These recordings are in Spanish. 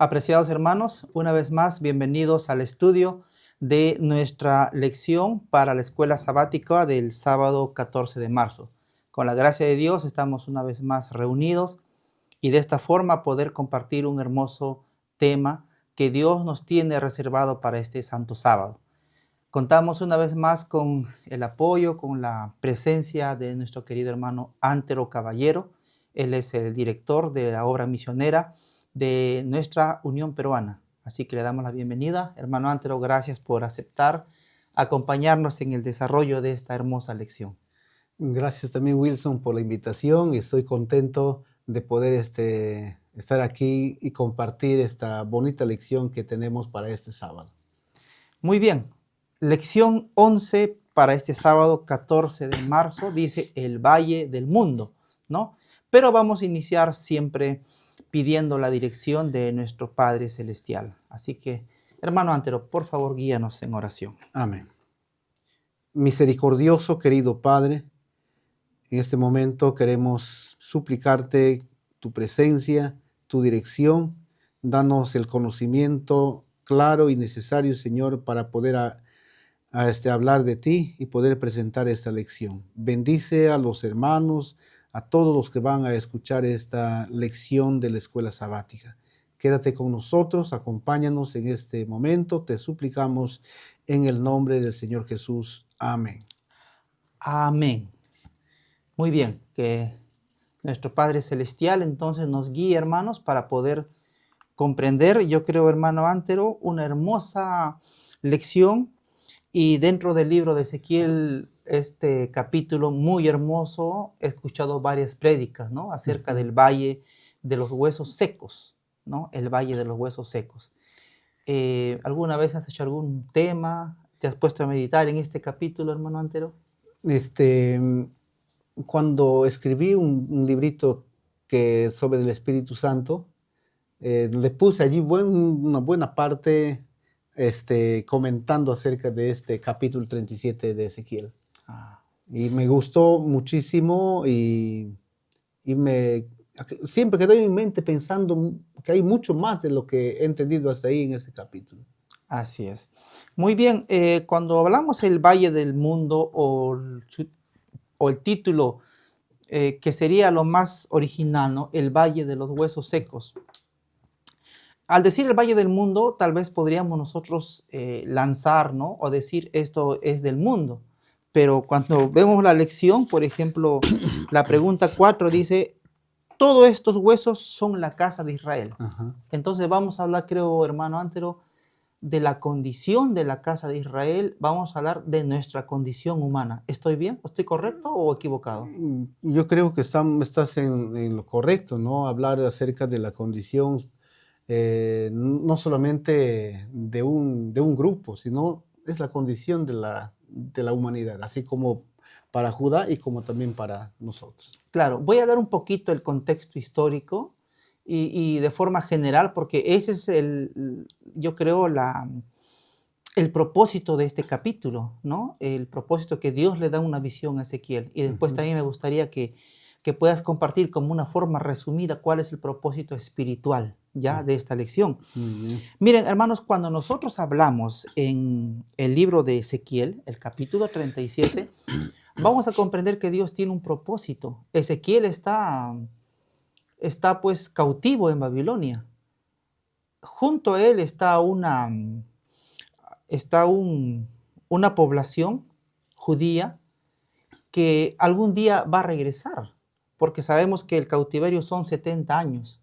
Apreciados hermanos, una vez más, bienvenidos al estudio de nuestra lección para la escuela sabática del sábado 14 de marzo. Con la gracia de Dios estamos una vez más reunidos y de esta forma poder compartir un hermoso tema que Dios nos tiene reservado para este santo sábado. Contamos una vez más con el apoyo, con la presencia de nuestro querido hermano Antero Caballero. Él es el director de la obra misionera de nuestra Unión Peruana. Así que le damos la bienvenida. Hermano Antero, gracias por aceptar acompañarnos en el desarrollo de esta hermosa lección. Gracias también, Wilson, por la invitación. Estoy contento de poder estar aquí y compartir esta bonita lección que tenemos para este sábado. Muy bien. Lección 11 para este sábado 14 de marzo dice el Valle del Mundo, ¿no? Pero vamos a iniciar siempre pidiendo la dirección de nuestro Padre Celestial. Así que, hermano Antero, por favor, guíanos en oración. Amén. Misericordioso, querido Padre, en este momento queremos suplicarte tu presencia, tu dirección. Danos el conocimiento claro y necesario, Señor, para poder hablar de ti y poder presentar esta lección. Bendice a los hermanos, a todos los que van a escuchar esta lección de la escuela sabática. Quédate con nosotros, acompáñanos en este momento, te suplicamos en el nombre del Señor Jesús. Amén. Amén. Muy bien, que nuestro Padre Celestial entonces nos guíe, hermanos, para poder comprender, yo creo, hermano Antero, una hermosa lección. Y dentro del libro de Ezequiel, este capítulo muy hermoso, he escuchado varias prédicas, ¿no? Acerca del valle de los huesos secos, ¿no? El valle de los huesos secos. ¿Alguna vez has hecho algún tema? ¿Te has puesto a meditar en este capítulo, hermano Antero? Cuando escribí un librito sobre el Espíritu Santo, le puse allí una buena parte comentando acerca de este capítulo 37 de Ezequiel. Y me gustó muchísimo y siempre quedé en mi mente pensando que hay mucho más de lo que he entendido hasta ahí en este capítulo. Así es. Muy bien, cuando hablamos del Valle del Mundo o el título que sería lo más original, ¿no? El Valle de los Huesos Secos. Al decir el Valle del Mundo, tal vez podríamos nosotros lanzar, ¿no? O decir esto es del mundo. Pero cuando vemos la lección, por ejemplo, la pregunta 4 dice, todos estos huesos son la casa de Israel. Ajá. Entonces vamos a hablar, creo, hermano Antero, de la condición de la casa de Israel. Vamos a hablar de nuestra condición humana. ¿Estoy bien? ¿Estoy correcto o equivocado? Yo creo que estás en lo correcto, ¿no? Hablar acerca de la condición no solamente de un grupo, sino es la condición de la humanidad, así como para Judá y como también para nosotros. Claro, voy a dar un poquito el contexto histórico y de forma general, porque ese es yo creo, el propósito de este capítulo, ¿no? El propósito que Dios le da una visión a Ezequiel. Y después también me gustaría que puedas compartir como una forma resumida cuál es el propósito espiritual ya de esta lección. Miren, hermanos, cuando nosotros hablamos en el libro de Ezequiel, el capítulo 37, vamos a comprender que Dios tiene un propósito. Ezequiel está pues cautivo en Babilonia. Junto a él está una población judía que algún día va a regresar, porque sabemos que el cautiverio son 70 años.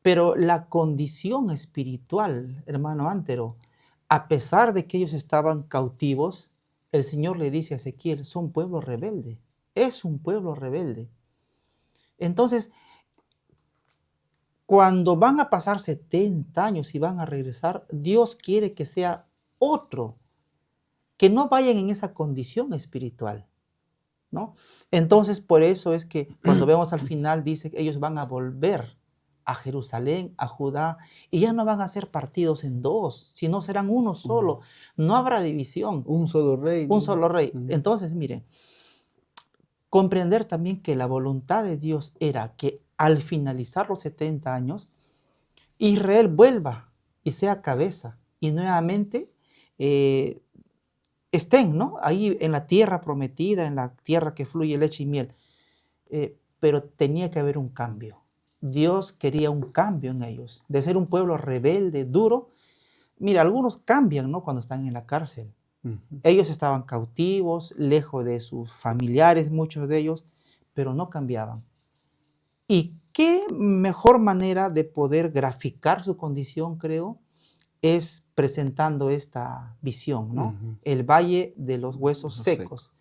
Pero la condición espiritual, hermano Antero, a pesar de que ellos estaban cautivos, el Señor le dice a Ezequiel, son pueblo rebelde, es un pueblo rebelde. Entonces, cuando van a pasar 70 años y van a regresar, Dios quiere que sea otro, que no vayan en esa condición espiritual, ¿no? Entonces, por eso es que cuando vemos al final, dice que ellos van a volver a Jerusalén, a Judá, y ya no van a ser partidos en dos, sino serán uno solo. No habrá división. Un solo rey. Un solo rey. Entonces, miren, comprender también que la voluntad de Dios era que al finalizar los 70 años, Israel vuelva y sea cabeza y nuevamente estén, ¿no? Ahí en la tierra prometida, en la tierra que fluye leche y miel. Pero tenía que haber un cambio. Dios quería un cambio en ellos, de ser un pueblo rebelde, duro. Mira, algunos cambian, ¿no? Cuando están en la cárcel. Ellos estaban cautivos, lejos de sus familiares, muchos de ellos, pero no cambiaban. ¿Y qué mejor manera de poder graficar su condición, creo, es presentando esta visión, ¿no? El valle de los huesos secos,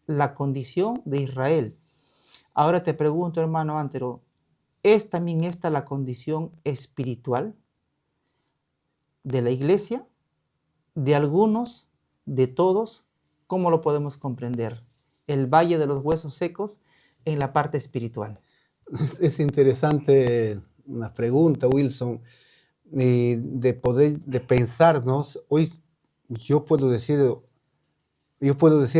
la condición de Israel. Ahora te pregunto, hermano Antero, ¿es también esta la condición espiritual de la iglesia, de algunos, de todos? ¿Cómo lo podemos comprender? El valle de los huesos secos en la parte espiritual. Es interesante una pregunta, Wilson, de pensarnos. Hoy yo puedo decir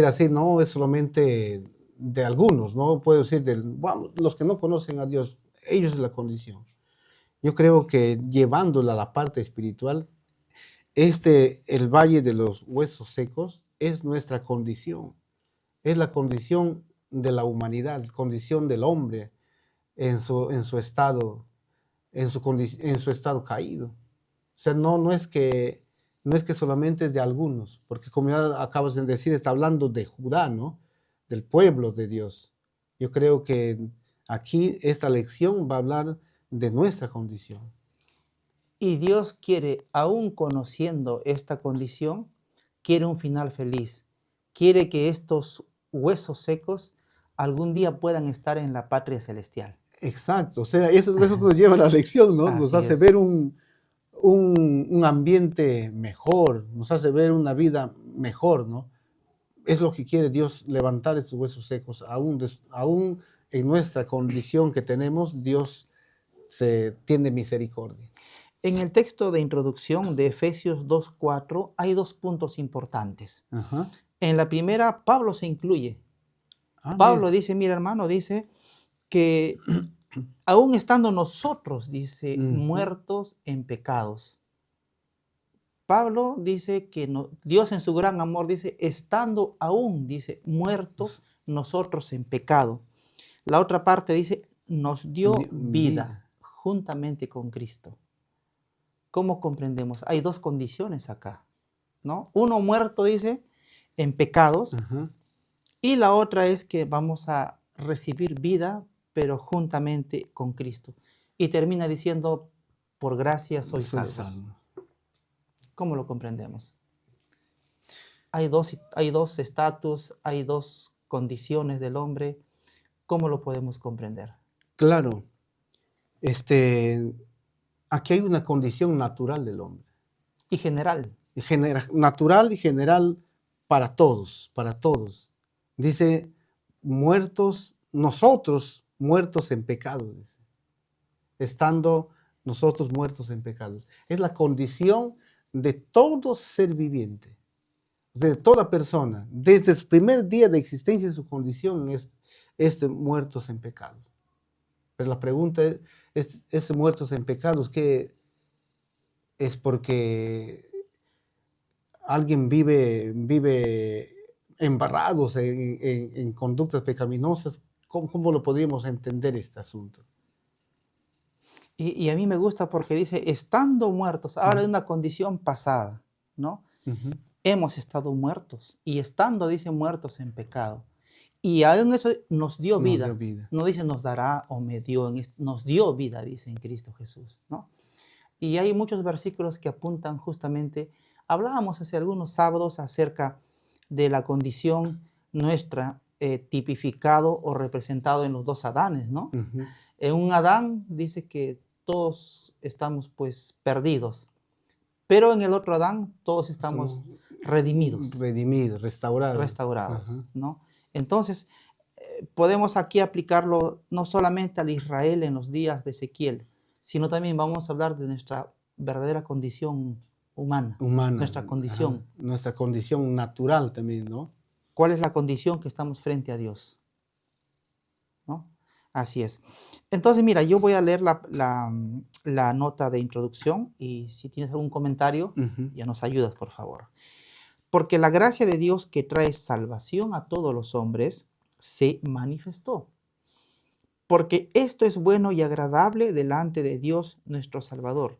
así, no es solamente de algunos, no puedo decir vamos, los que no conocen a Dios, ellos es la condición. Yo creo que llevándola a la parte espiritual, el valle de los huesos secos es nuestra condición, es la condición de la humanidad, condición del hombre en su estado, en su estado caído. O sea, no es que solamente es de algunos, porque como ya acabas de decir, está hablando de Judá, ¿no? Del pueblo de Dios. Yo creo que aquí esta lección va a hablar de nuestra condición. Y Dios quiere, aún conociendo esta condición, quiere un final feliz. Quiere que estos huesos secos algún día puedan estar en la patria celestial. Exacto, o sea, eso nos lleva a la lección, ¿no? Nos Así hace es. ver un ambiente mejor, nos hace ver una vida mejor, ¿no? Es lo que quiere Dios, levantar estos huesos secos. Aún en nuestra condición que tenemos, Dios tiene misericordia. En el texto de introducción de Efesios 2:4 hay dos puntos importantes. Ajá. En la primera, Pablo se incluye. Pablo dice, mira hermano, dice que aún estando nosotros, dice, muertos en pecados. Pablo dice que Dios en su gran amor dice, estando aún, dice, muertos nosotros en pecado. La otra parte dice, nos dio vida juntamente con Cristo. ¿Cómo comprendemos? Hay dos condiciones acá, ¿no? Uno muerto, dice, en pecados, y la otra es que vamos a recibir vida, pero juntamente con Cristo. Y termina diciendo, por gracia sois salvos. ¿Cómo lo comprendemos? Hay dos estatus, hay dos condiciones del hombre. ¿Cómo lo podemos comprender? Claro. Aquí hay una condición natural del hombre. Y general. Natural y general para todos, para todos. Dice, nosotros muertos en pecado, dice. Estando nosotros muertos en pecados. Es la condición de todo ser viviente, de toda persona. Desde el primer día de existencia de su condición es de muertos en pecados. Pero la pregunta es muertos en pecados, ¿qué es? Porque alguien vive embarrados en conductas pecaminosas. ¿Cómo lo podríamos entender este asunto? Y a mí me gusta porque dice, estando muertos, habla de una condición pasada, ¿no? Hemos estado muertos y estando, dice, muertos en pecado. Y aún eso nos dio vida. No dice nos dará o me dio, nos dio vida, dice en Cristo Jesús, ¿no? Y hay muchos versículos que apuntan justamente, hablábamos hace algunos sábados acerca de la condición nuestra tipificado o representado en los dos Adanes, ¿no? En un Adán dice que todos estamos pues perdidos, pero en el otro Adán todos estamos redimidos. Redimidos, restaurados. Restaurados, ¿no? Entonces, podemos aquí aplicarlo no solamente al Israel en los días de Ezequiel, sino también vamos a hablar de nuestra verdadera condición humana. Nuestra condición. Nuestra condición natural también, ¿no? ¿Cuál es la condición que estamos frente a Dios? ¿No? Así es. Entonces, mira, yo voy a leer la nota de introducción y si tienes algún comentario, Ujú. ya nos ayudas, por favor. Porque la gracia de Dios que trae salvación a todos los hombres se manifestó. Porque esto es bueno y agradable delante de Dios nuestro Salvador.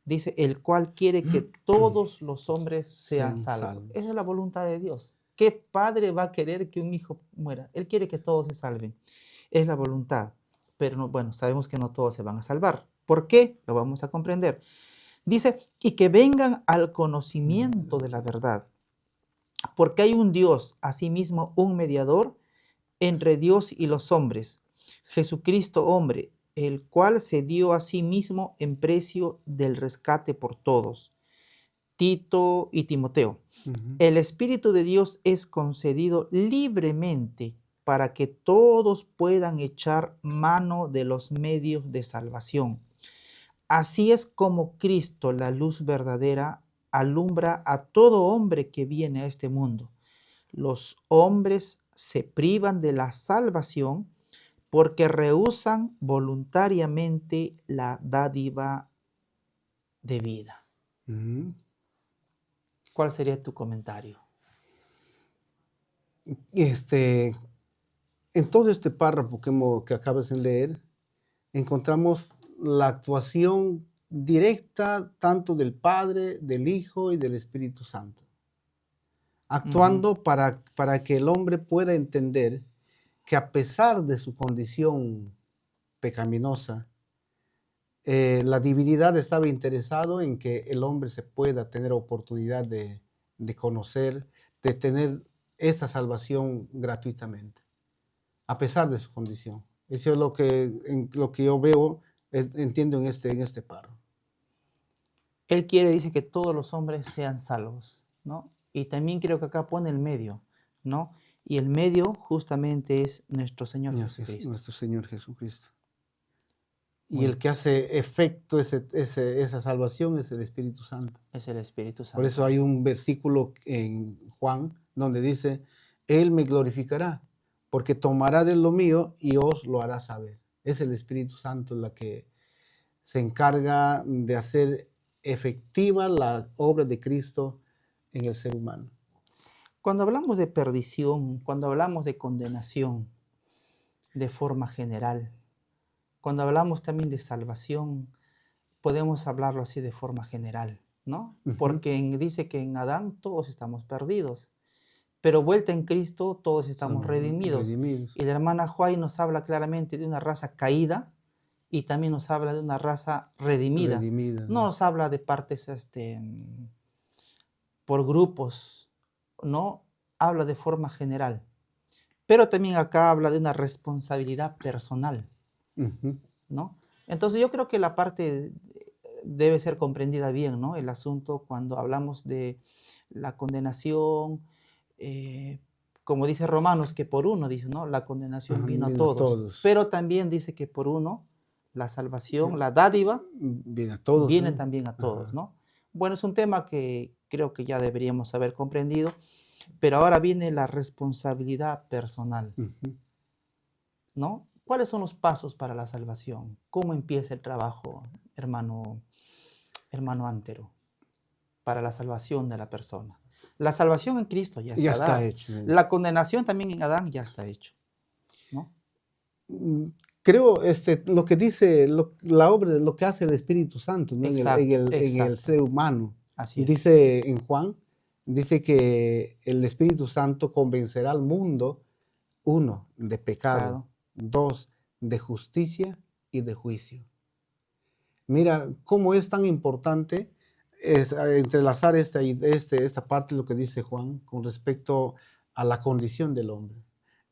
Dice, el cual quiere que todos los hombres sean Sean salvos. salvos. Esa es la voluntad de Dios. ¿Qué padre va a querer que un hijo muera? Él quiere que todos se salven. Es la voluntad. Pero no, bueno, sabemos que no todos se van a salvar. ¿Por qué? Lo vamos a comprender. Dice, y que vengan al conocimiento de la verdad. Porque hay un Dios, asimismo un mediador entre Dios y los hombres, Jesucristo hombre, el cual se dio a sí mismo en precio del rescate por todos. Tito y Timoteo. Ujú. El Espíritu de Dios es concedido libremente para que todos puedan echar mano de los medios de salvación. Así es como Cristo, la luz verdadera, alumbra a todo hombre que viene a este mundo. Los hombres se privan de la salvación porque rehúsan voluntariamente la dádiva de vida. Ujú. ¿Cuál sería tu comentario? Este, en todo este párrafo que acabas de leer, encontramos la actuación directa tanto del Padre, del Hijo y del Espíritu Santo, Ujú. actuando para que el hombre pueda entender que a pesar de su condición pecaminosa, la divinidad estaba interesado en que el hombre se pueda tener oportunidad de conocer, de tener esta salvación gratuitamente, a pesar de su condición. Eso es lo que yo veo, entiendo en este párrafo. Él quiere, dice, que todos los hombres sean salvos, ¿no? Y también creo que acá pone el medio, ¿no? Y el medio justamente es nuestro Señor Jesucristo. Nuestro Señor Jesucristo. Y Muy el bien. que hace efecto esa salvación es el Espíritu Santo. Es el Espíritu Por eso Santo. hay un versículo en Juan donde dice, Él me glorificará, porque tomará de lo mío y os lo hará saber. Es el Espíritu Santo la que se encarga de hacer efectiva la obra de Cristo en el ser humano. Cuando hablamos de perdición, cuando hablamos de condenación de forma general, cuando hablamos también de salvación, podemos hablarlo así de forma general, ¿no? Ujú. Porque dice que en Adán todos estamos perdidos, pero vuelta en Cristo todos estamos Estamos redimidos. redimidos, Y la hermana Juay nos habla claramente de una raza caída y también nos habla de una raza redimida. redimidas, No ¿no? nos habla de partes por grupos, no, habla de forma general. Pero también acá habla de una responsabilidad personal, Ujú. ¿no? Entonces yo creo que la parte debe ser comprendida bien, ¿no? El asunto cuando hablamos de la condenación, eh, como dice Romanos, que por uno, dice, ¿no? La condenación Ajá, vino a viene a todos, todos. pero también dice que por uno, la salvación, Eh, la dádiva, Viene a todos, viene ¿no? también a todos, Ajá. ¿no? Bueno, es un tema que creo que ya deberíamos haber comprendido, pero ahora viene la responsabilidad personal, Ujú. ¿no? ¿Cuáles son los pasos para la salvación? ¿Cómo empieza el trabajo, hermano Antero, para la salvación de la persona? La salvación en Cristo ya Ya está está dada. hecho. La condenación también en Adán ya está hecho, ¿no? Mm, Creo lo que dice la obra, lo que hace el Espíritu Santo, ¿no? Exacto, En el exacto. ser humano. Así es. Dice en Juan, dice que el Espíritu Santo convencerá al mundo, uno, de pecado, Pecado. dos, de justicia y de juicio. Mira, cómo es tan importante entrelazar esta parte de lo que dice Juan con respecto a la condición del hombre.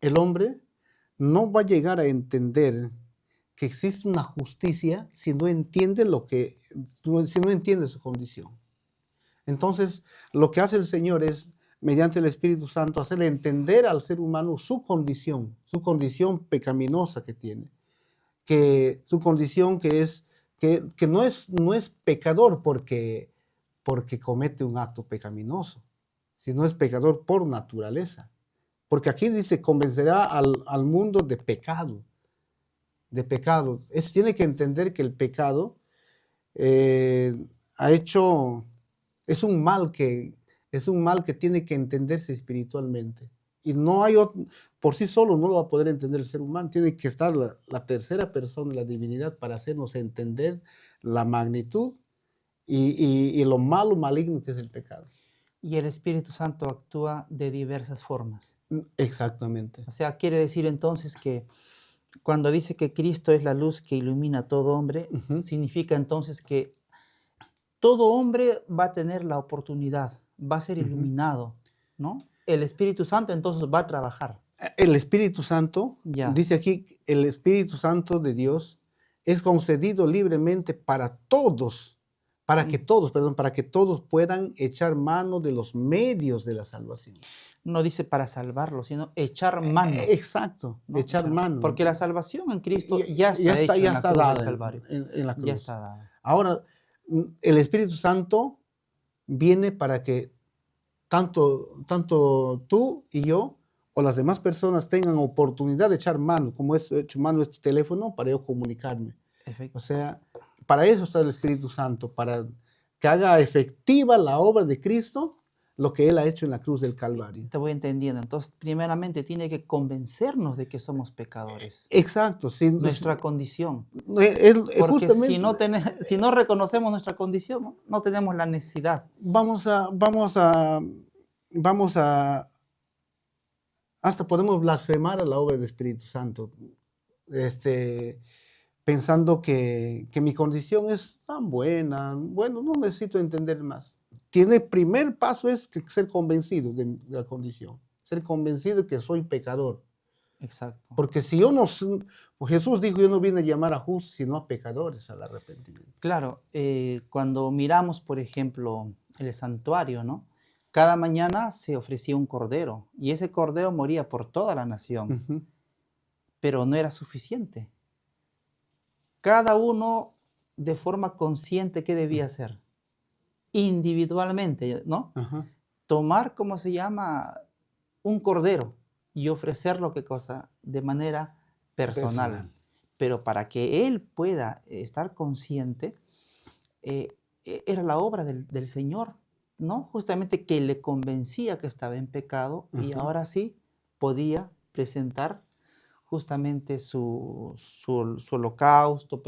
El hombre no va a llegar a entender que existe una justicia si no entiende si no entiende su condición. Entonces, lo que hace el Señor es, mediante el Espíritu Santo, hacerle entender al ser humano su condición pecaminosa que tiene, que su condición que no es pecador porque comete un acto pecaminoso, sino es pecador por naturaleza. Porque aquí dice, convencerá al mundo de pecado. de pecado. Tiene que entender que el pecado es un mal que tiene que entenderse espiritualmente. Y no hay por sí solo no lo va a poder entender el ser humano. Tiene que estar la tercera persona, la divinidad, para hacernos entender la magnitud y lo malo, maligno que es el pecado. Y el Espíritu Santo actúa de diversas formas. Exactamente. O sea, quiere decir entonces que cuando dice que Cristo es la luz que ilumina a todo hombre, significa entonces que todo hombre va a tener la oportunidad, va a ser iluminado, ¿no? El Espíritu Santo entonces va a trabajar. El Espíritu Santo, Ya. dice aquí, el Espíritu Santo de Dios es concedido libremente para todos, para que todos puedan echar mano de los medios de la salvación. No dice para salvarlo, sino echar mano. Exacto, ¿no? echar mano. Porque la salvación en Cristo ya está hecha en la cruz dada del Calvario. en la cruz. Ya está dada. Ahora, el Espíritu Santo viene para que tanto tú y yo o las demás personas tengan oportunidad de echar mano, como he hecho mano de este teléfono para yo comunicarme. Efecto. O sea, para eso está el Espíritu Santo, para que haga efectiva la obra de Cristo, lo que Él ha hecho en la cruz del Calvario. Te voy entendiendo. Entonces, primeramente tiene que convencernos de que somos pecadores. Exacto. Nuestra condición. Porque si no reconocemos nuestra condición, no tenemos la necesidad. Hasta podemos blasfemar a la obra del Espíritu Santo, pensando que mi condición es tan buena, bueno, no necesito entender más. El primer paso es ser convencido de la condición, ser convencido de que soy pecador. Exacto. Porque si yo no, Jesús dijo, yo no vine a llamar a justos, sino a pecadores al arrepentimiento. Claro, cuando miramos, por ejemplo, el santuario, ¿no? Cada mañana se ofrecía un cordero y ese cordero moría por toda la nación, pero no era suficiente. Cada uno de forma consciente, ¿qué debía hacer? Individualmente, ¿no? Tomar, ¿cómo se llama? Un cordero y ofrecerlo, ¿qué cosa? De manera personal. Pero para que él pueda estar consciente, era la obra del Señor, ¿no? Justamente que le convencía que estaba en pecado y ahora sí podía presentar justamente su holocausto,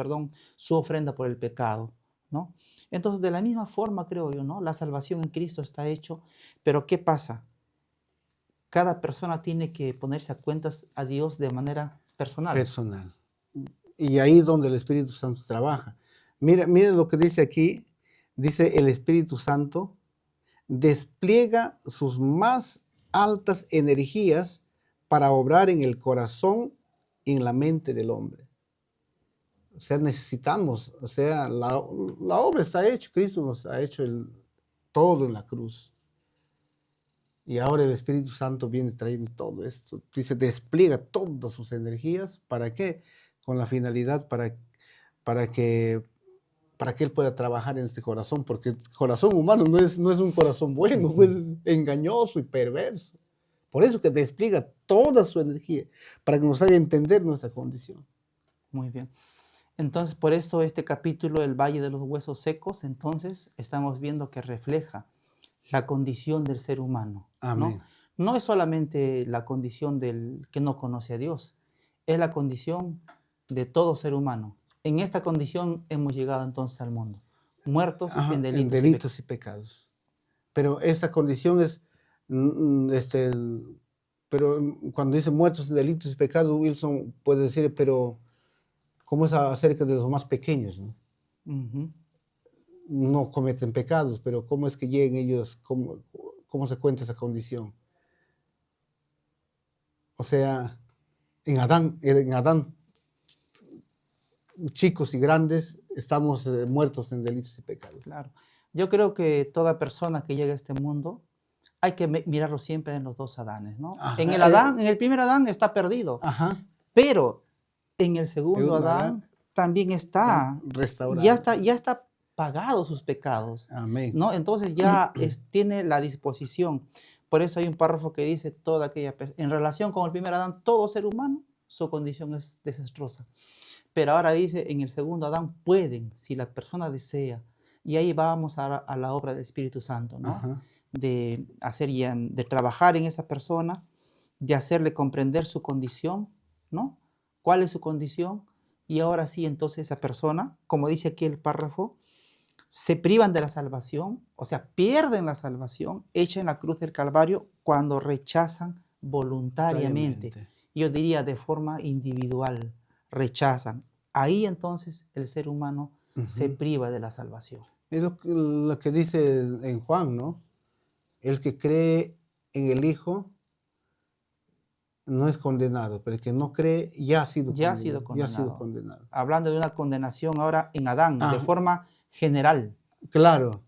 su ofrenda por el pecado, ¿no? Entonces, de la misma forma, creo yo, ¿no? La salvación en Cristo está hecho, pero ¿qué pasa? Cada persona tiene que ponerse a cuentas a Dios de manera personal. Personal. Y ahí es donde el Espíritu Santo trabaja. Mira lo que dice aquí. Dice, el Espíritu Santo despliega sus más altas energías para obrar en el corazón y en la mente del hombre. O sea, necesitamos, o sea, la obra está hecha, Cristo nos ha hecho todo en la cruz. Y ahora el Espíritu Santo viene trayendo todo esto. Dice, despliega todas sus energías. ¿Para qué? Con la finalidad para que Él pueda trabajar en este corazón, porque el corazón humano no es un corazón bueno, es engañoso y perverso. Por eso que despliega toda su energía, para que nos haga entender nuestra condición. Muy bien. Entonces, por esto este capítulo, el Valle de los Huesos Secos, entonces estamos viendo que refleja la condición del ser humano. Amén. No es solamente la condición del que no conoce a Dios, es la condición de todo ser humano. En esta condición hemos llegado entonces al mundo, muertos en delitos y pecados. Pero esta condición es, pero cuando dice muertos en delitos y pecados, Wilson puede decir, pero ¿cómo es acerca de los más pequeños? ¿No? No cometen pecados, pero ¿cómo es que lleguen ellos? ¿Cómo se cuenta esa condición? O sea, en Adán, chicos y grandes, estamos muertos en delitos y pecados. Claro. Yo creo que toda persona que llega a este mundo hay que mirarlo siempre en los dos Adanes, ¿no? En el primer Adán está perdido, pero en el segundo Adán también está restaurado. Ya está pagado sus pecados. Amén. ¿No? Entonces ya tiene la disposición. Por eso hay un párrafo que dice toda aquella en relación con el primer Adán, todo ser humano, su condición es desastrosa. pero ahora dice en el segundo Adán, pueden, si la persona desea. Y ahí vamos a la obra del Espíritu Santo, ¿no? Ajá. De hacer de trabajar en esa persona, de hacerle comprender su condición, ¿no? ¿Cuál es su condición? Y ahora sí, entonces esa persona, como dice aquí el párrafo, se privan de la salvación, o sea, pierden la salvación hecha en la cruz del Calvario cuando rechazan voluntariamente. Yo diría de forma individual, rechazan. Ahí entonces el ser humano se priva de la salvación. Es lo que dice en Juan, ¿no? El que cree en el Hijo no es condenado, pero el que no cree ya ha sido Ya condenado. ha sido condenado. Hablando de una condenación ahora en Adán, de forma general. Claro,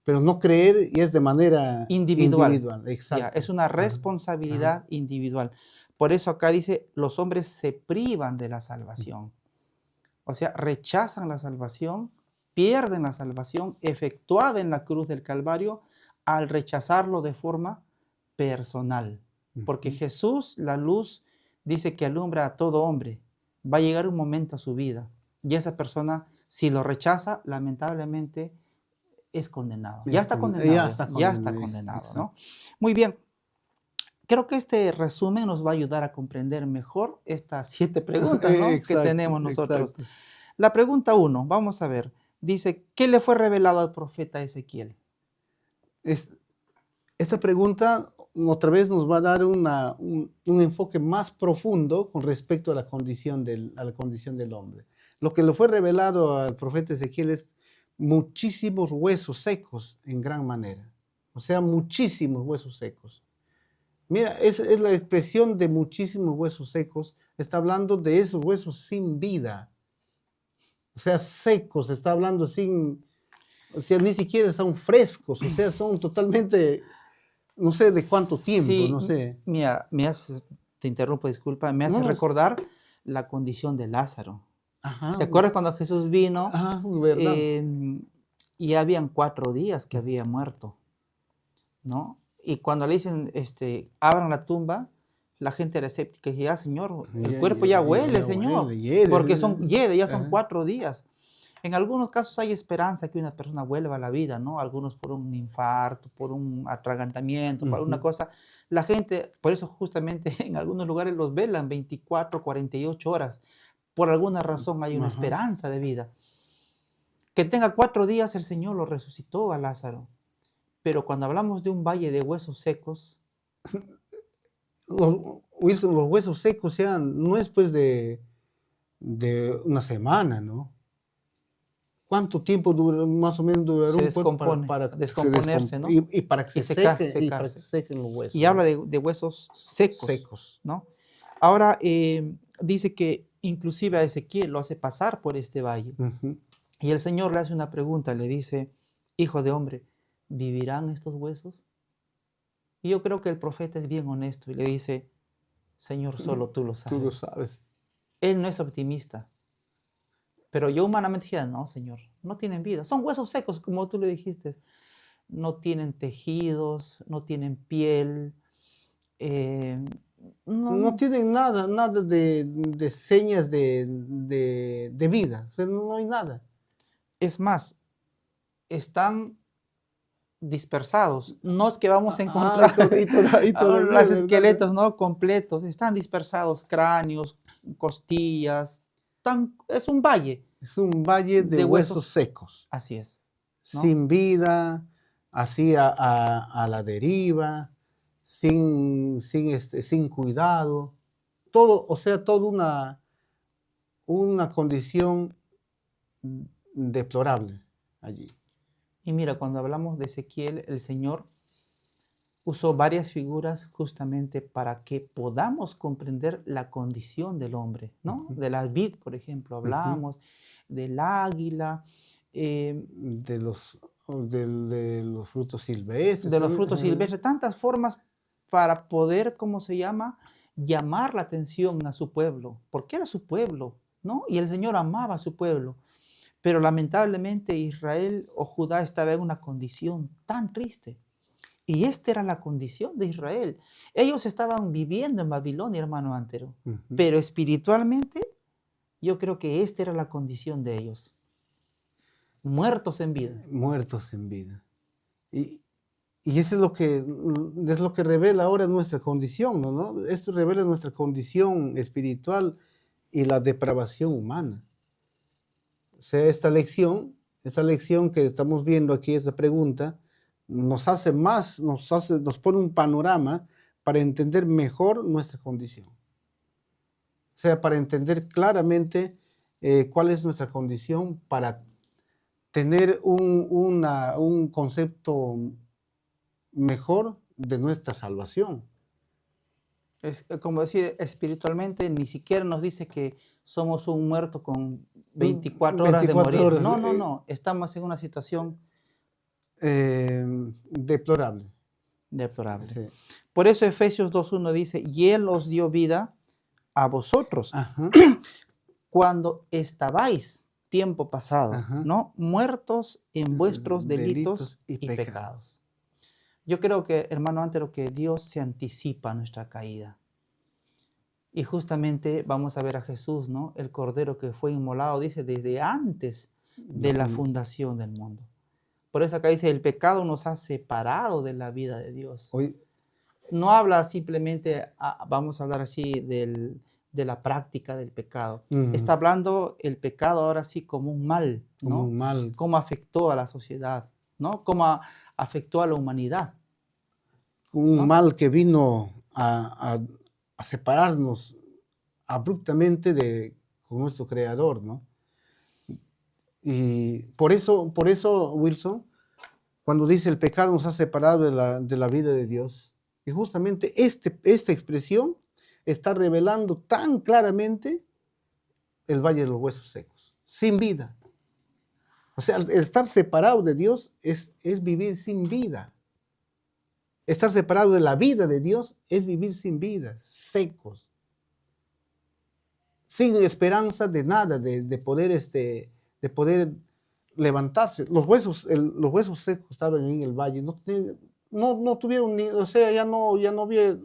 pero no creer y es de manera individual. Exacto. Ya, es una responsabilidad individual. Por eso acá dice, los hombres se privan de la salvación. O sea, rechazan la salvación, pierden la salvación efectuada en la cruz del Calvario al rechazarlo de forma personal. Porque Jesús, la luz, dice que alumbra a todo hombre. Va a llegar un momento a su vida y esa persona, si lo rechaza, lamentablemente es condenado. Ya está condenado, ¿no? Muy bien. Creo que este resumen nos va a ayudar a comprender mejor estas 7 preguntas, ¿no? Que tenemos nosotros. Exacto. La pregunta 1, vamos a ver. Dice, ¿qué le fue revelado al profeta Ezequiel? Esta pregunta otra vez nos va a dar un enfoque más profundo con respecto a la condición del hombre. Lo que le fue revelado al profeta Ezequiel es muchísimos huesos secos en gran manera. O sea, muchísimos huesos secos. Mira, es la expresión de muchísimos huesos secos. Está hablando de esos huesos sin vida. O sea, secos, está hablando sin... O sea, ni siquiera son frescos, o sea, son totalmente... No sé de cuánto tiempo, sí, no sé. Mira, te interrumpo, disculpa, me hace recordar la condición de Lázaro. Ajá, ¿te acuerdas cuando Jesús vino? Ajá, verdad. Y habían 4 días que había muerto, ¿no? Y cuando le dicen, abran la tumba, la gente era escéptica y decía, Señor, el cuerpo ya huele, Señor, porque ya son 4 días. En algunos casos hay esperanza que una persona vuelva a la vida, ¿no? Algunos por un infarto, por un atragantamiento, por una cosa. La gente, por eso justamente en algunos lugares los velan 24, 48 horas. Por alguna razón hay una esperanza de vida. Que tenga 4 días el Señor lo resucitó a Lázaro. Pero cuando hablamos de un valle de huesos secos... Los huesos secos no es pues de una semana, ¿no? ¿Cuánto tiempo más o menos durará un cuerpo para descomponerse, ¿no? Y para que se sequen los huesos. Y habla de huesos secos, ¿no? Ahora dice que inclusive a Ezequiel lo hace pasar por este valle. Y el Señor le hace una pregunta, le dice, hijo de hombre, ¿vivirán estos huesos? Y yo creo que el profeta es bien honesto y le dice, Señor, solo tú lo sabes. Tú lo sabes. Él no es optimista. Pero yo humanamente dije, no, Señor, no tienen vida. Son huesos secos, como tú le dijiste. No tienen tejidos, no tienen piel. No tienen nada de señas de vida. O sea, no hay nada. Es más, están dispersados. No es que vamos a encontrar los esqueletos, ¿no? Completos. Están dispersados, cráneos, costillas. Es un valle. Es un valle de huesos secos. Así es, ¿no? Sin vida, así a la deriva, sin cuidado. Todo, o sea, toda una condición deplorable allí. Y mira, cuando hablamos de Ezequiel, el Señor usó varias figuras justamente para que podamos comprender la condición del hombre, ¿no? De la vid, por ejemplo, hablamos del águila. De los frutos silvestres. De los frutos silvestres, tantas formas para poder, ¿cómo se llama? Llamar la atención a su pueblo, porque era su pueblo, ¿no? Y el Señor amaba a su pueblo. Pero lamentablemente Israel o Judá estaba en una condición tan triste. Y esta era la condición de Israel. Ellos estaban viviendo en Babilonia, hermano Antero. Pero espiritualmente Yo creo que esta era la condición de ellos, muertos en vida. Muertos en vida. Y, y eso es lo que revela ahora nuestra condición, ¿no? Esto revela nuestra condición espiritual y la depravación humana. O sea, esta lección que estamos viendo aquí, esta pregunta, nos hace más, nos pone un panorama para entender mejor nuestra condición. O sea, para entender claramente cuál es nuestra condición, para tener un concepto mejor de nuestra salvación. Es como decir, espiritualmente ni siquiera nos dice que somos un muerto con 24 horas de 24 morir. horas, No, no, no. Estamos en una situación deplorable. deplorable. Sí. Por eso Efesios 2.1 dice, y Él os dio vida a vosotros Ajá, cuando estabais tiempo pasado, Ajá. ¿no? Muertos en vuestros delitos y pecados. Yo creo que, hermano Antero, que Dios se anticipa a nuestra caída. Y justamente vamos a ver a Jesús, ¿no? El Cordero que fue inmolado, dice, desde antes de la fundación del mundo. Por eso acá dice, el pecado nos ha separado de la vida de Dios. Hoy, No habla simplemente, vamos a hablar así, de la práctica del pecado. Está hablando el pecado ahora sí como un mal, ¿no? como un mal, Cómo afectó a la sociedad, ¿no? Cómo afectó a la humanidad. un ¿no? mal que vino a separarnos abruptamente con nuestro Creador, ¿no? Y por eso, Wilson, cuando dice el pecado nos ha separado de la vida de Dios, y justamente esta expresión está revelando tan claramente el Valle de los Huesos Secos, sin vida. O sea, el estar separado de Dios es vivir sin vida. Estar separado de la vida de Dios es vivir sin vida, secos, sin esperanza de nada, de poder levantarse. Los huesos secos estaban en el valle, no tuvieron ni, o sea, ya no había,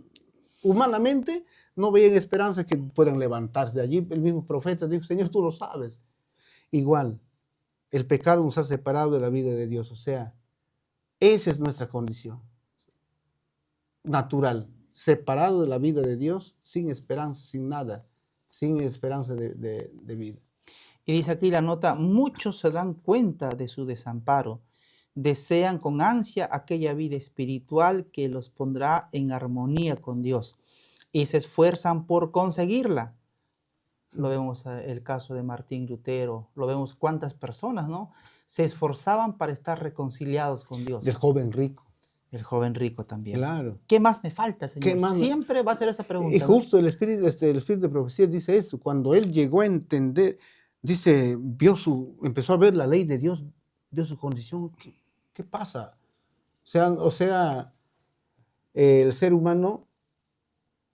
humanamente, no veían esperanza que puedan levantarse de allí. El mismo profeta dijo, Señor, tú lo sabes. Igual, el pecado nos ha separado de la vida de Dios, o sea, esa es nuestra condición natural, separado de la vida de Dios, sin esperanza, sin nada, sin esperanza de vida. Y dice aquí la nota, muchos se dan cuenta de su desamparo, desean con ansia aquella vida espiritual que los pondrá en armonía con Dios y se esfuerzan por conseguirla. Lo vemos el caso de Martín Lutero, lo vemos cuántas personas, ¿no? Se esforzaban para estar reconciliados con Dios. Del joven rico. El joven rico también. Claro. ¿Qué más me falta, Señor? ¿Qué más? Siempre va a ser esa pregunta. Y justo, ¿no? el espíritu de profecía dice eso. Cuando él llegó a entender, dice, empezó a ver la ley de Dios, vio su condición. ¿Qué pasa? O sea, el ser humano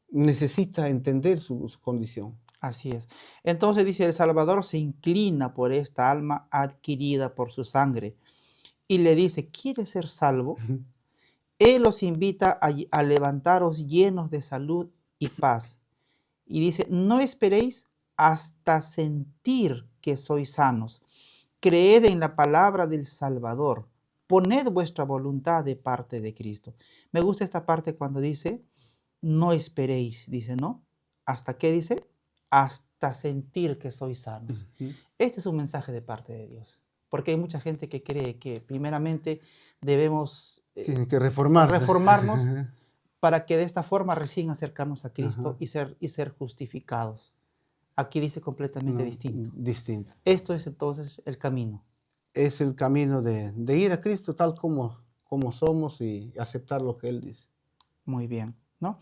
necesita entender su condición. Así es. Entonces dice, el Salvador se inclina por esta alma adquirida por su sangre y le dice, ¿quieres ser salvo? Él los invita a levantaros llenos de salud y paz. Y dice, no esperéis hasta sentir que sois sanos. Creed en la palabra del Salvador. Poned vuestra voluntad de parte de Cristo. Me gusta esta parte cuando dice, no esperéis, dice, ¿no? ¿Hasta qué dice? Hasta sentir que sois sanos. Este es un mensaje de parte de Dios. Porque hay mucha gente que cree que primeramente debemos tiene que reformarnos para que de esta forma recién acercarnos a Cristo y ser justificados. Aquí dice completamente distinto. Esto es entonces el camino. Es el camino de ir a Cristo tal como somos y aceptar lo que Él dice. Muy bien, ¿no?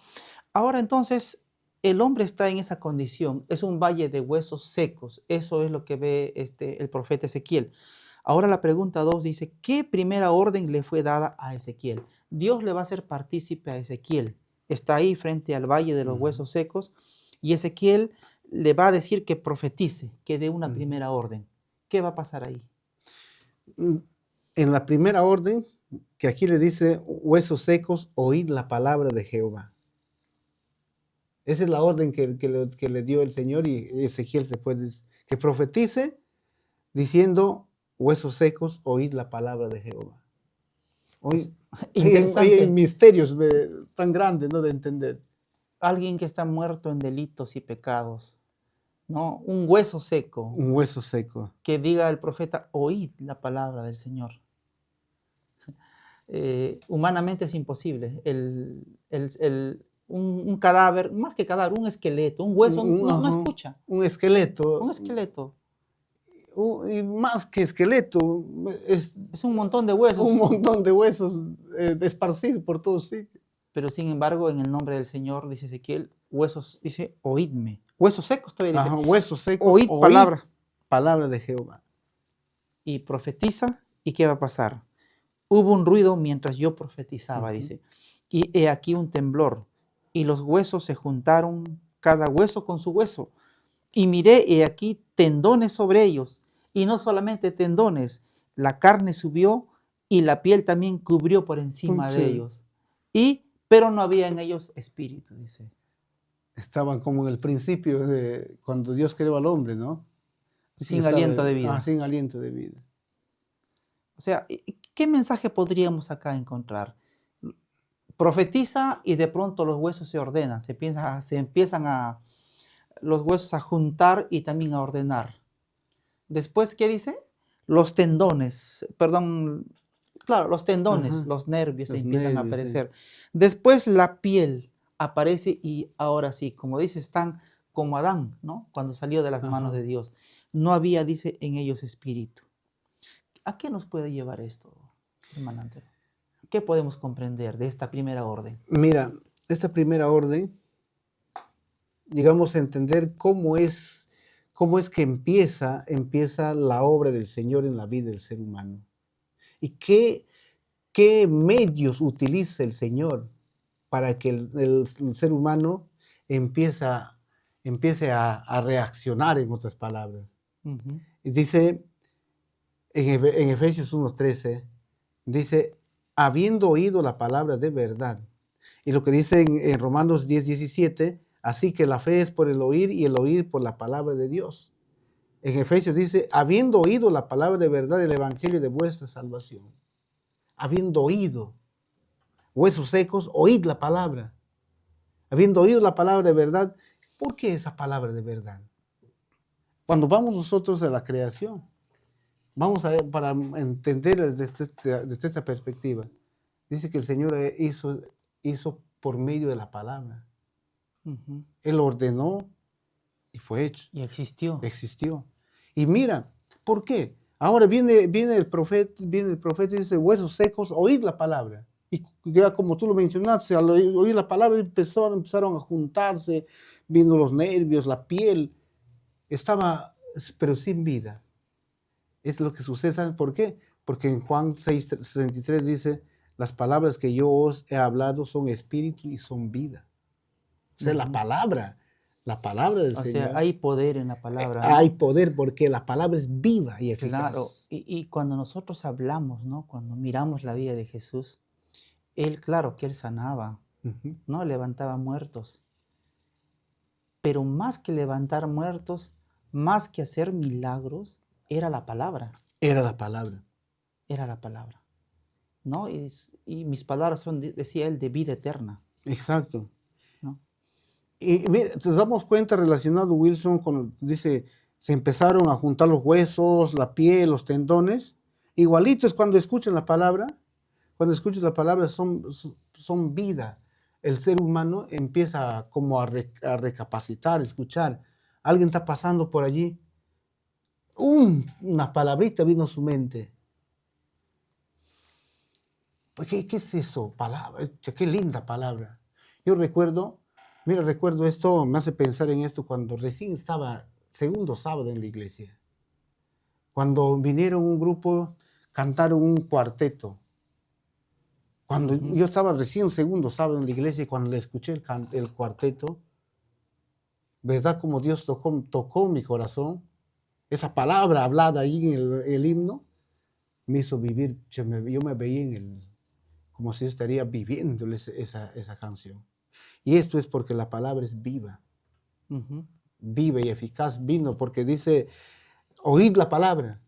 Ahora entonces, el hombre está en esa condición, es un valle de huesos secos, eso es lo que ve el profeta Ezequiel. Ahora la pregunta 2 dice, ¿qué primera orden le fue dada a Ezequiel? Dios le va a hacer partícipe a Ezequiel. Está ahí frente al valle de los huesos secos y Ezequiel le va a decir que profetice, que dé una primera orden. ¿Qué va a pasar ahí? En la primera orden, que aquí le dice, huesos secos, oíd la palabra de Jehová. Esa es la orden que le dio el Señor y Ezequiel se puede que profetice diciendo, huesos secos, oíd la palabra de Jehová. Hoy hay Interesante. misterios tan grandes, ¿no?, de entender. Alguien que está muerto en delitos y pecados, ¿no? Un hueso seco, Un hueso seco. que diga el profeta, oíd la palabra del Señor. Humanamente es imposible. Un cadáver, más que cadáver, un esqueleto, un hueso, no escucha. Un esqueleto. Un esqueleto. Y más que esqueleto, es Es un montón de huesos. un montón de huesos esparcidos por todos sitios. Pero sin embargo, en el nombre del Señor, dice Ezequiel, huesos, dice, oídme. Huesos secos todavía dice. Ajá, huesos secos, Oíd palabra. Palabra de Jehová. Y profetiza, ¿y qué va a pasar? Hubo un ruido mientras yo profetizaba, dice. Y he aquí un temblor, y los huesos se juntaron, cada hueso con su hueso. Y miré, he aquí tendones sobre ellos, y no solamente tendones, la carne subió y la piel también cubrió por encima de ellos. Pero no había en ellos espíritu, dice. Estaban como en el principio de cuando Dios creó al hombre, ¿no? Sin aliento de vida. Sin aliento de vida. O sea, ¿qué mensaje podríamos acá encontrar? Profetiza y de pronto los huesos se ordenan, se empiezan los huesos a juntar y también a ordenar. Después, ¿qué dice? Los tendones, perdón, claro, los tendones, Ajá, los nervios los empiezan a nervios, aparecer. Después la piel aparece y ahora sí, como dice, están como Adán, ¿no? Cuando salió de las manos Ajá. de Dios. No había, dice, en ellos espíritu. ¿A qué nos puede llevar esto, hermano Antero? ¿Qué podemos comprender de esta primera orden? Mira, esta primera orden, llegamos a entender cómo es que empieza la obra del Señor en la vida del ser humano. Y qué medios utiliza el Señor para que el ser humano empiece a reaccionar, en otras palabras. Y dice en Efesios 1:13, dice, habiendo oído la palabra de verdad. Y lo que dice en Romanos 10:17, así que la fe es por el oír y el oír por la palabra de Dios. En Efesios dice, habiendo oído la palabra de verdad del evangelio de vuestra salvación. Habiendo oído, huesos secos, oíd la palabra. Habiendo oído la palabra de verdad, ¿por qué esa palabra de verdad? Cuando vamos nosotros a la creación, vamos a ver, para entender desde esta perspectiva, dice que el Señor hizo por medio de la palabra. Él ordenó y fue hecho. Y existió. Existió. Y mira, ¿por qué? Ahora viene el profeta y dice, huesos secos, oíd la palabra. Y ya como tú lo mencionaste, al oír la palabra empezaron a juntarse, viendo los nervios, la piel. Estaba, pero sin vida. Es lo que sucede, ¿saben por qué? Porque en Juan 6:63 dice, las palabras que yo os he hablado son espíritu y son vida. O sea, la palabra del Señor. O sea, hay poder en la palabra, ¿no? Hay poder porque la palabra es viva y eficaz. Claro, y cuando nosotros hablamos, ¿no? Cuando miramos la vida de Jesús, Él, claro que Él sanaba, ¿no? Levantaba muertos. Pero más que levantar muertos, más que hacer milagros, era la palabra. Era la palabra. Era la palabra, ¿no? Y mis palabras son, decía Él, de vida eterna. Exacto. ¿No? Y mira, nos damos cuenta relacionado, Wilson, con, dice, se empezaron a juntar los huesos, la piel, los tendones. Igualito es cuando escuchan la palabra. Cuando escuchas la palabra son vida. El ser humano empieza como a recapacitar, escuchar. Alguien está pasando por allí. Una palabrita vino a su mente. Pues, ¿qué es eso? Palabra. Qué linda palabra. Yo recuerdo esto, me hace pensar en esto cuando recién estaba segundo sábado en la iglesia. Cuando vinieron un grupo, cantaron un cuarteto. Cuando yo estaba recién segundo sábado en la iglesia y cuando le escuché el cuarteto, ¿verdad? Como Dios tocó mi corazón, esa palabra hablada ahí en el himno, me hizo vivir, yo me veía como si estaría viviendo esa canción. Y esto es porque la palabra es viva. viva y eficaz vino, porque dice, oíd la palabra.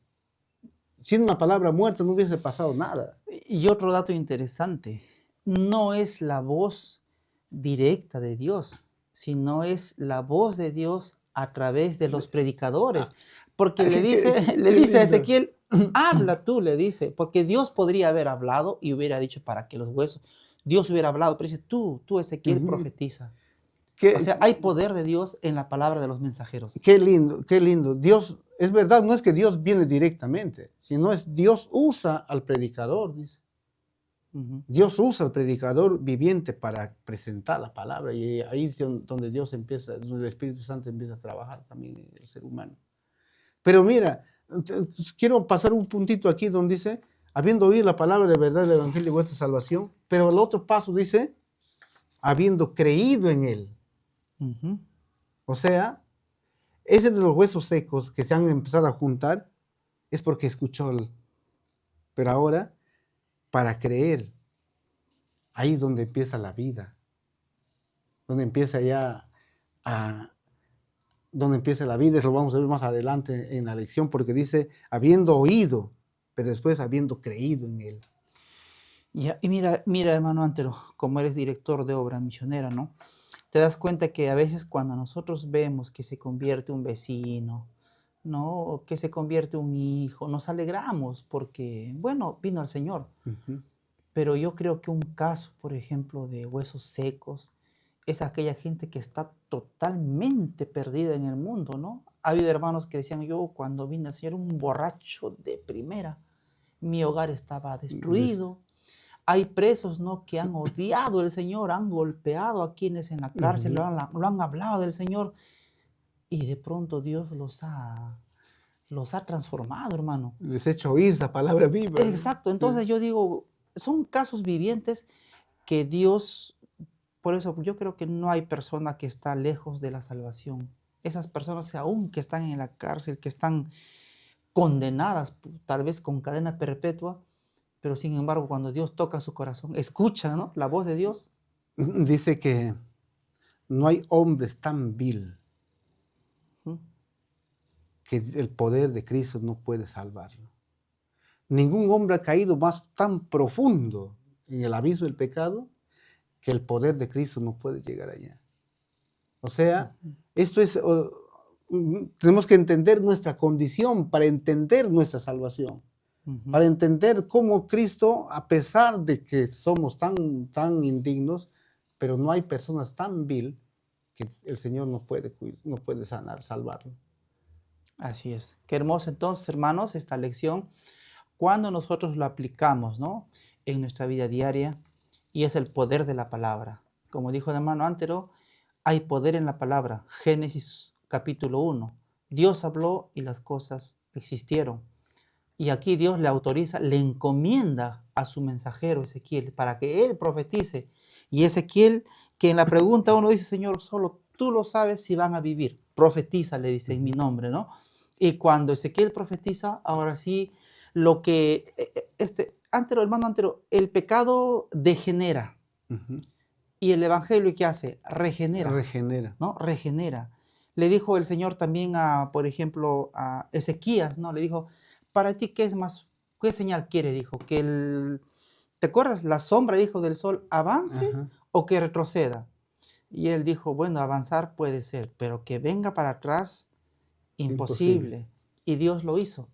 Sin una palabra muerta no hubiese pasado nada. Y otro dato interesante, no es la voz directa de Dios, sino es la voz de Dios a través de los predicadores. Porque le Qué dice a lindo. Ezequiel, habla tú, le dice, porque Dios podría haber hablado y hubiera dicho para que los huesos, Dios hubiera hablado, pero dice, tú Ezequiel, Ujú. profetiza. Qué, O sea, hay poder de Dios en la palabra de los mensajeros. qué lindo, qué lindo. Dios, es verdad, no es que Dios viene directamente, sino es Dios usa al predicador, dice. Ujú. Dios usa al predicador viviente para presentar la palabra y ahí es donde Dios empieza, donde el Espíritu Santo empieza a trabajar también en el ser humano. Pero mira, quiero pasar un puntito aquí donde dice, habiendo oído la palabra de verdad del Evangelio de vuestra salvación, pero el otro paso dice, habiendo creído en él. Ujú. O sea, ese de los huesos secos que se han empezado a juntar es porque escuchó, pero ahora, para creer, ahí es donde empieza la vida, donde empieza ya a, donde empieza la vida, eso lo vamos a ver más adelante en la lección, porque dice, habiendo oído, pero después habiendo creído en él. Ya, y mira, hermano Antero, como eres director de obra misionera, ¿no? Te das cuenta que a veces cuando nosotros vemos que se convierte un vecino, ¿no? O que se convierte un hijo, nos alegramos porque, bueno, vino el Señor. Ujú. Pero yo creo que un caso, por ejemplo, de huesos secos, es aquella gente que está totalmente perdida en el mundo, ¿no? Ha habido hermanos que decían, yo cuando vine a ser un borracho de primera, mi hogar estaba destruido. Hay presos, ¿no?, que han odiado al Señor, han golpeado a quienes en la cárcel Ujú. lo han hablado del Señor y de pronto Dios los ha transformado, hermano. Les he hecho oír la palabra viva. Exacto, entonces yo digo, son casos vivientes que Dios, por eso yo creo que no hay persona que está lejos de la salvación. Esas personas aún que están en la cárcel, que están condenadas, tal vez con cadena perpetua, pero sin embargo cuando Dios toca su corazón, escucha, ¿no?, la voz de Dios. Dice que no hay hombres tan vil ¿Mm? que el poder de Cristo no puede salvarlo. Ningún hombre ha caído más tan profundo en el abismo del pecado que el poder de Cristo no puede llegar allá. O sea, esto es, tenemos que entender nuestra condición para entender nuestra salvación, Ujú. para entender cómo Cristo, a pesar de que somos tan indignos, pero no hay personas tan vil que el Señor no puede sanar, salvarlo. Así es. Qué hermoso entonces, hermanos, esta lección, cuando nosotros lo aplicamos, ¿no?, en nuestra vida diaria, y es el poder de la palabra. Como dijo el hermano Antero, hay poder en la palabra. Génesis capítulo 1. Dios habló y las cosas existieron. Y aquí Dios le autoriza, le encomienda a su mensajero Ezequiel para que él profetice. Y Ezequiel, que en la pregunta uno dice, Señor, solo tú lo sabes si van a vivir. Profetiza, le dice en mi nombre, ¿no? Y cuando Ezequiel profetiza, ahora sí, lo que, hermano Antero, el pecado degenera. Ujú. Y el evangelio, ¿qué hace? Regenera, Regenera. ¿no? Regenera. Le dijo el Señor también a, por ejemplo, a Ezequías, ¿no? Le dijo, para ti, ¿qué es más? ¿Qué señal quiere? Dijo, que ¿te acuerdas? La sombra, dijo, del sol avance Ajá. o que retroceda. Y él dijo, bueno, avanzar puede ser, pero que venga para atrás, Imposible. imposible. Y Dios lo hizo.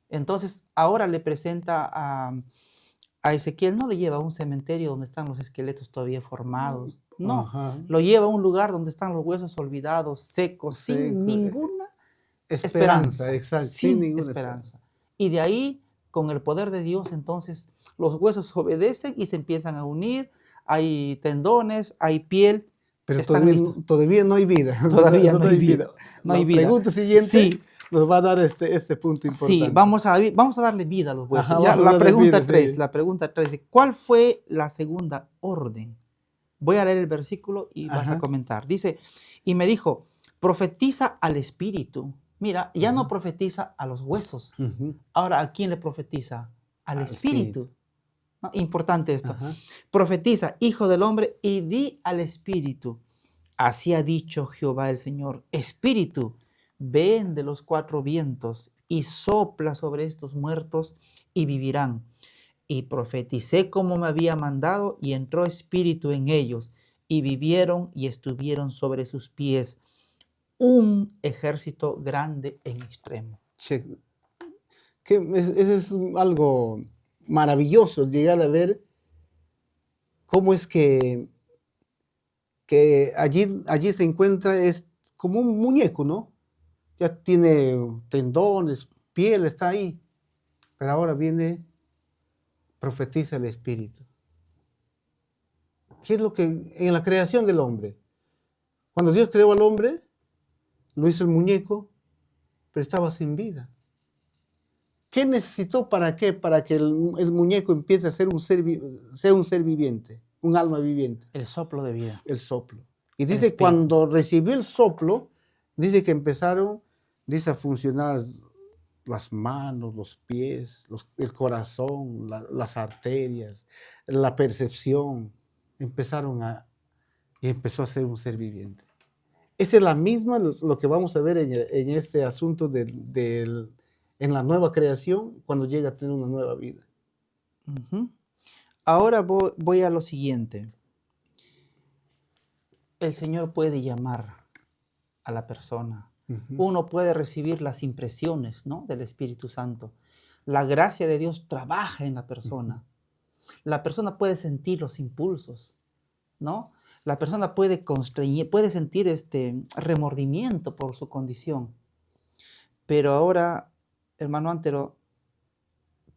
Entonces, ahora le presenta a Ezequiel, no le lleva a un cementerio donde están los esqueletos todavía formados. No, Ajá. lo lleva a un lugar donde están los huesos olvidados, secos, sin Seco. ninguna Esperanza, exacto, sin sin ninguna esperanza. esperanza. Y de ahí, con el poder de Dios, entonces los huesos obedecen y se empiezan a unir. Hay tendones, hay piel, Pero están listos. todavía no hay vida. Todavía no hay vida. No hay La vida. pregunta siguiente Sí, nos va a dar este punto sí, importante. vamos a darle vida a los huesos. Ajá, Ya, vamos a darle vida, sí. la pregunta 3, ¿cuál fue la segunda orden? Voy a leer el versículo y vas a Ajá. comentar. Dice, y me dijo, profetiza al espíritu. Mira, ya no Ujú. profetiza a los huesos. Ujú. Ahora, ¿a quién le profetiza? Al Al espíritu. ¿No? Importante esto. Ajá. Profetiza, hijo del hombre, y di al espíritu, Así ha dicho Jehová el Señor, Espíritu, ven de los cuatro vientos y sopla sobre estos muertos y vivirán. Y profeticé como me había mandado y entró espíritu en ellos y vivieron y estuvieron sobre sus pies un ejército grande en extremo. Che, es algo maravilloso llegar a ver cómo es que allí se encuentra, es como un muñeco, ¿no? Ya tiene tendones, piel, está ahí. Pero ahora viene, profetiza el Espíritu. ¿Qué es lo que en la creación del hombre? Cuando Dios creó al hombre, lo hizo el muñeco, pero estaba sin vida. ¿Qué necesitó para qué? Para que el muñeco empiece a ser sea un ser viviente, un alma viviente. El soplo de vida. El soplo. Y El dice, espíritu. cuando recibió el soplo, dice que empezaron, dice, a funcionar las manos, los pies, el corazón, las arterias, la percepción, y empezó a ser un ser viviente. Esta es la misma lo que vamos a ver en este asunto en la nueva creación, cuando llega a tener una nueva vida. Ujú. Ahora voy a lo siguiente. El Señor puede llamar a la persona. Uno puede recibir las impresiones, ¿no?, del Espíritu Santo. La gracia de Dios trabaja en la persona. La persona puede sentir los impulsos, ¿no? La persona puede sentir remordimiento por su condición. Pero ahora, hermano Antero,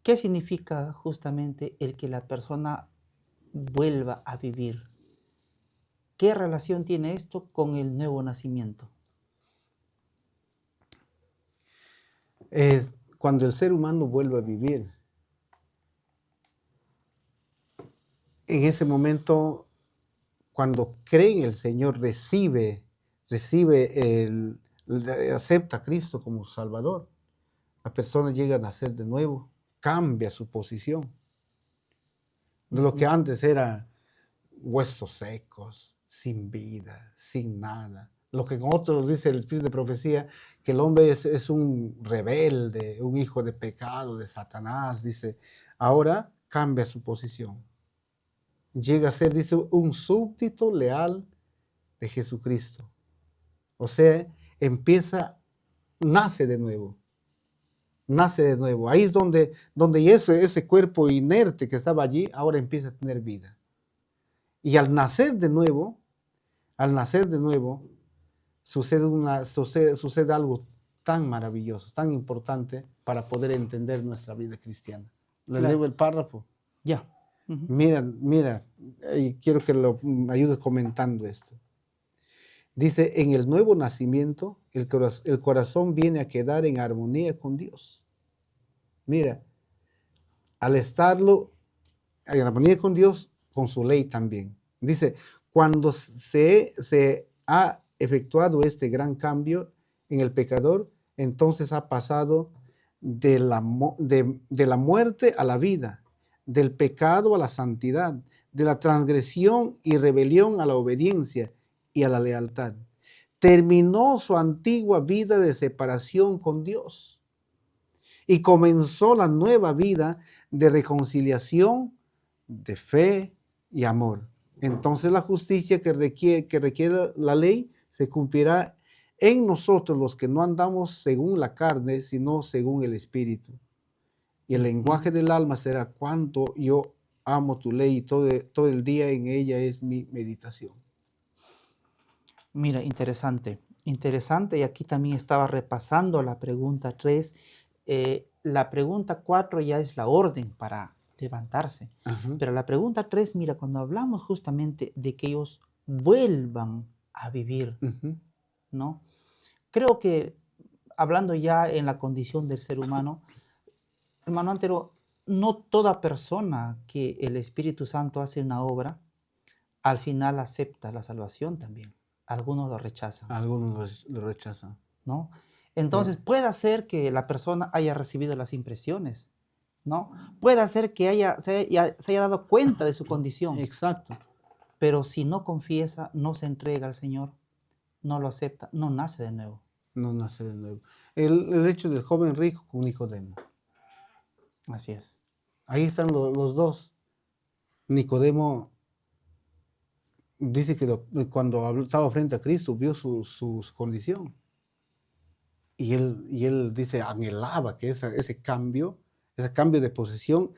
¿qué significa justamente el que la persona vuelva a vivir? ¿Qué relación tiene esto con el nuevo nacimiento? Es cuando el ser humano vuelve a vivir. En ese momento, cuando cree en el Señor, acepta a Cristo como Salvador, la persona llega a nacer de nuevo, cambia su posición. De lo que antes era huesos secos, sin vida, sin nada. Lo que en otros dice el espíritu de profecía, que el hombre es un rebelde, un hijo de pecado, de Satanás, dice, ahora cambia su posición. Llega a ser, dice, un súbdito leal de Jesucristo. O sea, nace de nuevo. Nace de nuevo. Ahí es donde ese cuerpo inerte que estaba allí, ahora empieza a tener vida. Y al nacer de nuevo, sucede algo tan maravilloso, tan importante para poder entender nuestra vida cristiana. Le leo el párrafo. Ya. Mira, y quiero que me ayudes comentando esto. Dice, en el nuevo nacimiento, el corazón viene a quedar en armonía con Dios. Mira, al estarlo en armonía con Dios, con su ley también. Dice, cuando se ha efectuado este gran cambio en el pecador, entonces ha pasado de la muerte a la vida, del pecado a la santidad, de la transgresión y rebelión a la obediencia y a la lealtad. Terminó su antigua vida de separación con Dios y comenzó la nueva vida de reconciliación, de fe y amor. Entonces la justicia que requiere la ley se cumplirá en nosotros los que no andamos según la carne, sino según el Espíritu. Y el lenguaje del alma será: cuánto yo amo tu ley, y todo el día en ella es mi meditación. Mira, interesante, y aquí también estaba repasando la pregunta 3. La pregunta 4 ya es la orden para levantarse. Pero la pregunta 3, mira, cuando hablamos justamente de que ellos vuelvan a vivir, ¿no? Creo que, hablando ya en la condición del ser humano, hermano Antero, no toda persona que el Espíritu Santo hace una obra, al final acepta la salvación también. Algunos lo rechazan. Algunos lo rechazan. ¿No? Entonces, puede ser que la persona haya recibido las impresiones, ¿no? Puede ser que se haya dado cuenta de su condición. Exacto. pero si no confiesa, no se entrega al Señor, no lo acepta, no nace de nuevo. No nace de nuevo. El hecho del joven rico con Nicodemo. Así es. Ahí están los dos. Nicodemo dice que cuando estaba frente a Cristo vio su condición. Y él dice, anhelaba que ese cambio de posición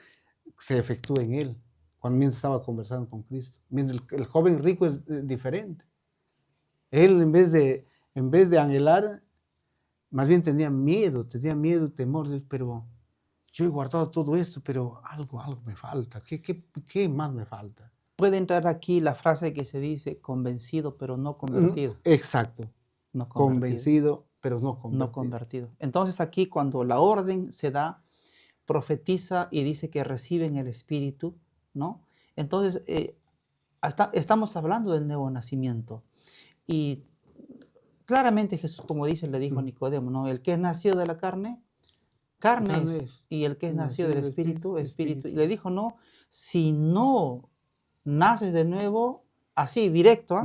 se efectúe en él, mientras estaba conversando con Cristo. Mientras el joven rico es diferente. Él en vez de anhelar, más bien tenía miedo, temor, pero yo he guardado todo esto, pero algo me falta. ¿Qué más me falta? Puede entrar aquí la frase que se dice convencido pero no convertido. Exacto. No Convencido, pero no convertido. No convertido. Entonces aquí cuando la orden se da, profetiza y dice que reciben el Espíritu, ¿no? Entonces estamos hablando del nuevo nacimiento. Y claramente Jesús, como dice, le dijo a Nicodemo, ¿no? El que es nacido de la carne, carne es. Y el que es nacido del Espíritu, espíritu. Y le dijo, no, si no naces de nuevo, así, directo,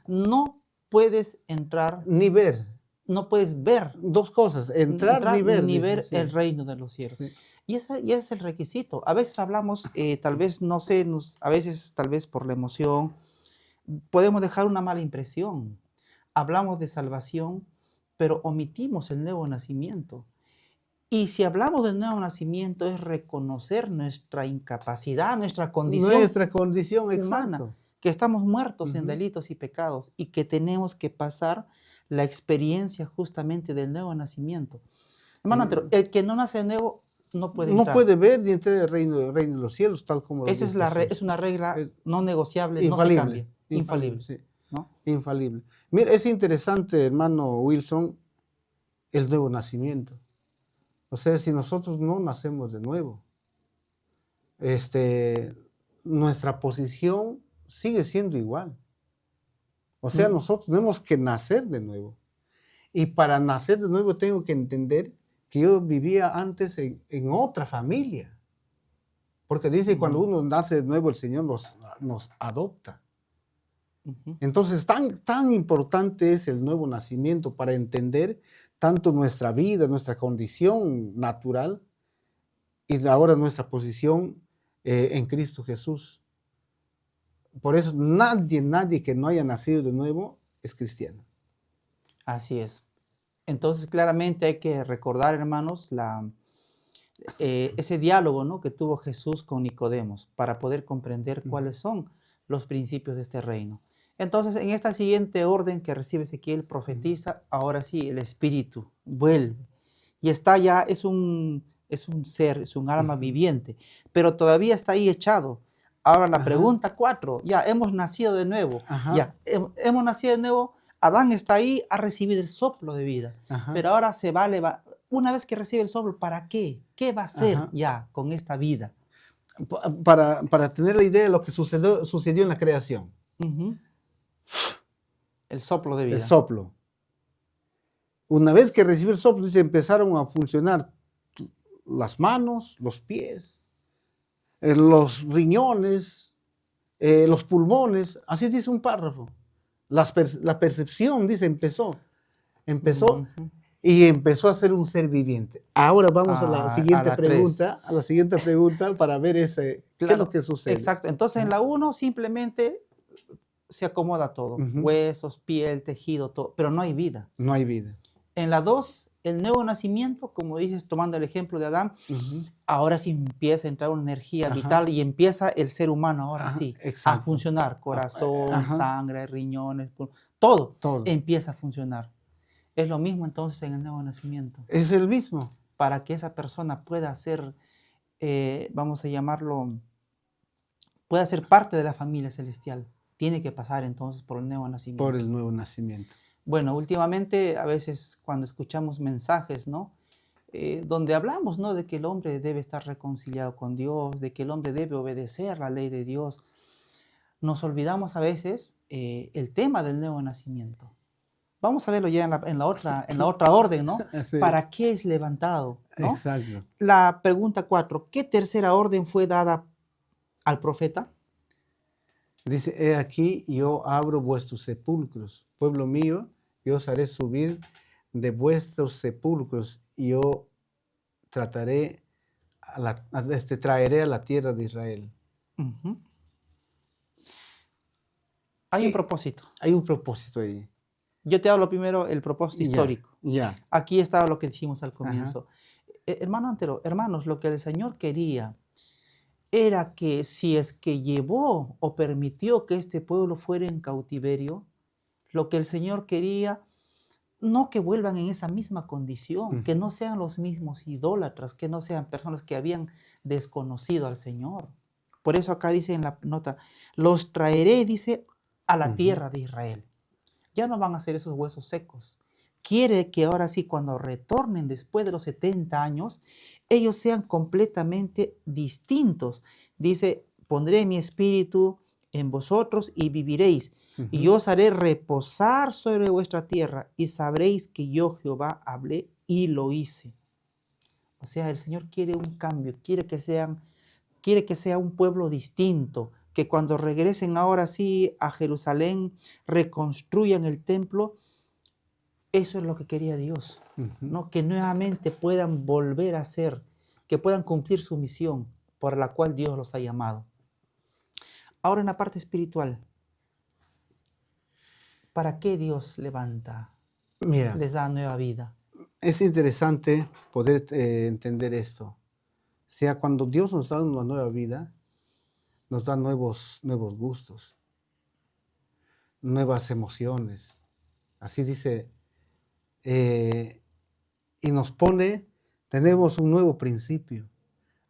no puedes entrar. Ni ver. No puedes ver. Dos cosas, entrar ni ver. Ni ver el reino de los cielos. Sí. Y ese es el requisito. A veces hablamos, tal vez, no sé, a veces tal vez por la emoción, podemos dejar una mala impresión. Hablamos de salvación, pero omitimos el nuevo nacimiento. Y si hablamos del nuevo nacimiento es reconocer nuestra incapacidad, nuestra condición humana, exacto. Que estamos muertos en delitos y pecados y que tenemos que pasar la experiencia justamente del nuevo nacimiento. Hermano, el que no nace de nuevo no puede entrar. No puede ver ni entrar el reino de los cielos, tal como Esa es una regla no negociable, infalible, no se cambia. Infalible. Sí. ¿No? Infalible. Mira, es interesante, hermano Wilson, el nuevo nacimiento. O sea, si nosotros no nacemos de nuevo, nuestra posición sigue siendo igual. O sea, nosotros tenemos que nacer de nuevo. Y para nacer de nuevo tengo que entender que yo vivía antes en otra familia. Porque dice que cuando uno nace de nuevo, el Señor nos adopta. Entonces, tan importante es el nuevo nacimiento para entender tanto nuestra vida, nuestra condición natural y ahora nuestra posición en Cristo Jesús. Por eso nadie que no haya nacido de nuevo es cristiano. Así es. Entonces, claramente hay que recordar, hermanos, ese diálogo, ¿no?, que tuvo Jesús con Nicodemos para poder comprender cuáles son los principios de este reino. Entonces, en esta siguiente orden que recibe Ezequiel, profetiza, ahora sí, el Espíritu vuelve. Y está ya, es un ser, es un alma viviente, pero todavía está ahí echado. Ahora la pregunta 4, ya hemos nacido de nuevo. Ya hemos nacido de nuevo, Adán está ahí, ha recibido el soplo de vida. Pero ahora se va a elevar. Una vez que recibe el soplo, ¿para qué? ¿Qué va a hacer ya con esta vida? Para tener la idea de lo que sucedió en la creación. El soplo de vida. El soplo. Una vez que recibió el soplo, dice, empezaron a funcionar las manos, los pies, los riñones, los pulmones, así dice un párrafo. La percepción, dice, empezó y empezó a ser un ser viviente. Ahora vamos a la siguiente pregunta para ver qué es lo que sucede. Exacto. Entonces en la 1 simplemente se acomoda todo, huesos, piel, tejido, todo, pero no hay vida. No hay vida. En la 2, el nuevo nacimiento, como dices, tomando el ejemplo de Adán, ahora sí empieza a entrar una energía vital y empieza el ser humano ahora sí a funcionar. Corazón, sangre, riñones, todo empieza a funcionar. Es lo mismo entonces en el nuevo nacimiento. Es el mismo. Para que esa persona pueda ser, vamos a llamarlo, pueda ser parte de la familia celestial. Tiene que pasar entonces por el nuevo nacimiento. Por el nuevo nacimiento. Bueno, últimamente a veces cuando escuchamos mensajes, ¿no?, donde hablamos, ¿no?, de que el hombre debe estar reconciliado con Dios, de que el hombre debe obedecer la ley de Dios, nos olvidamos a veces el tema del nuevo nacimiento. Vamos a verlo ya en la otra orden, ¿no? Sí. ¿Para qué es levantado? ¿No? Exacto. La pregunta 4, ¿qué tercera orden fue dada al profeta? Dice, he aquí, yo abro vuestros sepulcros. Pueblo mío, yo os haré subir de vuestros sepulcros y yo trataré traeré a la tierra de Israel. Ujú. Hay un ¿Qué? propósito. Hay un propósito ahí. Yo te hablo primero el propósito Ya, histórico. ya. Aquí está lo que dijimos al Ajá. comienzo. Hermano Antero, hermanos, lo que el Señor quería era que si es que llevó o permitió que este pueblo fuera en cautiverio, lo que el Señor quería, no que vuelvan en esa misma condición, que no sean los mismos idólatras, que no sean personas que habían desconocido al Señor. Por eso acá dice en la nota, los traeré, dice, a la tierra de Israel. Ya no van a ser esos huesos secos. Quiere que ahora sí, cuando retornen después de los 70 años, ellos sean completamente distintos. Dice, pondré mi espíritu en vosotros y viviréis. Y yo os haré reposar sobre vuestra tierra y sabréis que yo Jehová hablé y lo hice. O sea, el Señor quiere un cambio, quiere que sea un pueblo distinto, que cuando regresen ahora sí a Jerusalén, reconstruyan el templo. Eso es lo que quería Dios, ¿no? Que nuevamente puedan volver a ser, que puedan cumplir su misión por la cual Dios los ha llamado. Ahora en la parte espiritual, ¿para qué Dios levanta, Mira, les da nueva vida? es interesante poder entender esto. O sea, cuando Dios nos da una nueva vida, nos da nuevos gustos, nuevas emociones. Así dice, y nos pone, tenemos un nuevo principio.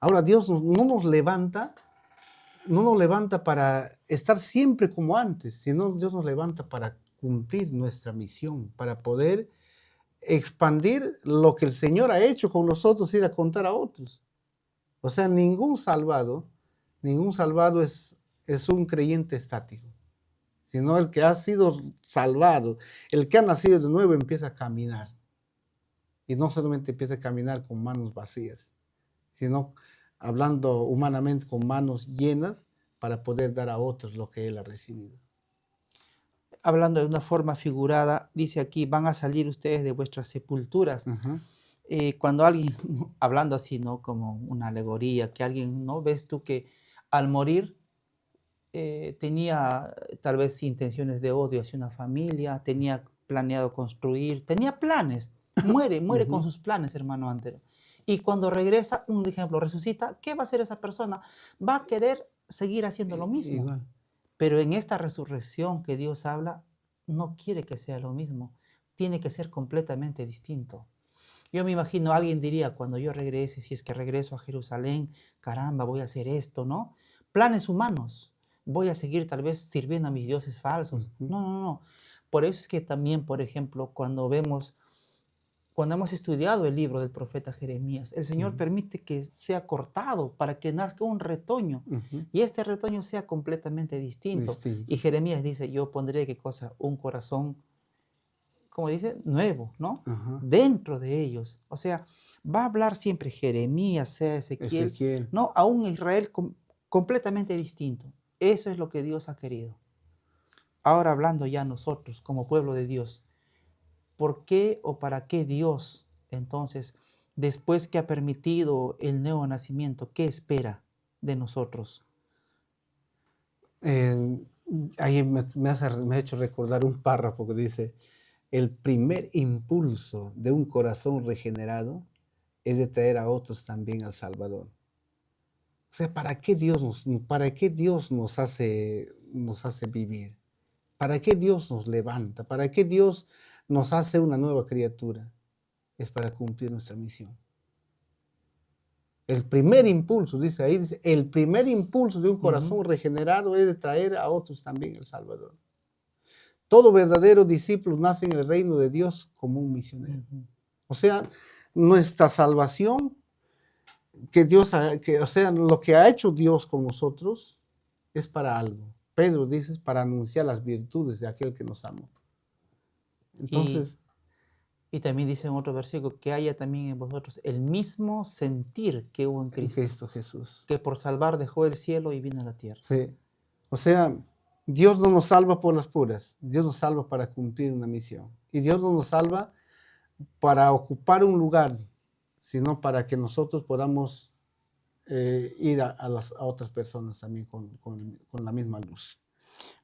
Ahora Dios no nos levanta para estar siempre como antes, sino Dios nos levanta para cumplir nuestra misión, para poder expandir lo que el Señor ha hecho con nosotros y ir a contar a otros. O sea, ningún salvado es un creyente estático, sino el que ha sido salvado, el que ha nacido de nuevo empieza a caminar. Y no solamente empieza a caminar con manos vacías, sino hablando humanamente con manos llenas para poder dar a otros lo que él ha recibido. Hablando de una forma figurada, dice aquí, van a salir ustedes de vuestras sepulturas. Cuando alguien, hablando así, ¿no? Como una alegoría, que alguien, ¿no? Ves tú que al morir tenía tal vez intenciones de odio hacia una familia, tenía planeado construir, tenía planes, muere con sus planes, hermano Antero. Y cuando regresa, un ejemplo, resucita, ¿qué va a hacer esa persona? Va a querer seguir haciendo lo mismo. Igual. Pero en esta resurrección que Dios habla, no quiere que sea lo mismo, tiene que ser completamente distinto. Yo me imagino, alguien diría, cuando yo regrese, si es que regreso a Jerusalén, caramba, voy a hacer esto, ¿no? Planes humanos, voy a seguir tal vez sirviendo a mis dioses falsos. No, no, no. Por eso es que también, por ejemplo, cuando hemos estudiado el libro del profeta Jeremías, el Señor permite que sea cortado para que nazca un retoño y este retoño sea completamente distinto. Y Jeremías dice, yo pondré, ¿qué cosa? Un corazón, como dice, nuevo, ¿no? Dentro de ellos. O sea, va a hablar siempre Jeremías, sea Ezequiel. ¿No? A un Israel completamente distinto. Eso es lo que Dios ha querido. Ahora hablando ya nosotros como pueblo de Dios, ¿por qué o para qué Dios, entonces, después que ha permitido el nuevo nacimiento, qué espera de nosotros? Ahí me ha hecho recordar un párrafo que dice, el primer impulso de un corazón regenerado es de traer a otros también al Salvador. O sea, ¿para qué Dios nos hace vivir? ¿Para qué Dios nos levanta? ¿Para qué Dios nos hace una nueva criatura? Es para cumplir nuestra misión. El primer impulso, dice ahí, el primer impulso de un corazón regenerado es de traer a otros también al Salvador. Todo verdadero discípulo nace en el reino de Dios como un misionero. O sea, nuestra salvación, o sea, lo que ha hecho Dios con nosotros es para algo. Pedro dice, para anunciar las virtudes de aquel que nos amó. Entonces, y también dice en otro versículo que haya también en vosotros el mismo sentir que hubo en Cristo. Jesús. Que por salvar dejó el cielo y vino a la tierra. Sí. O sea, Dios no nos salva por las puras, Dios nos salva para cumplir una misión. Y Dios no nos salva para ocupar un lugar, sino para que nosotros podamos ir a otras personas también con la misma luz.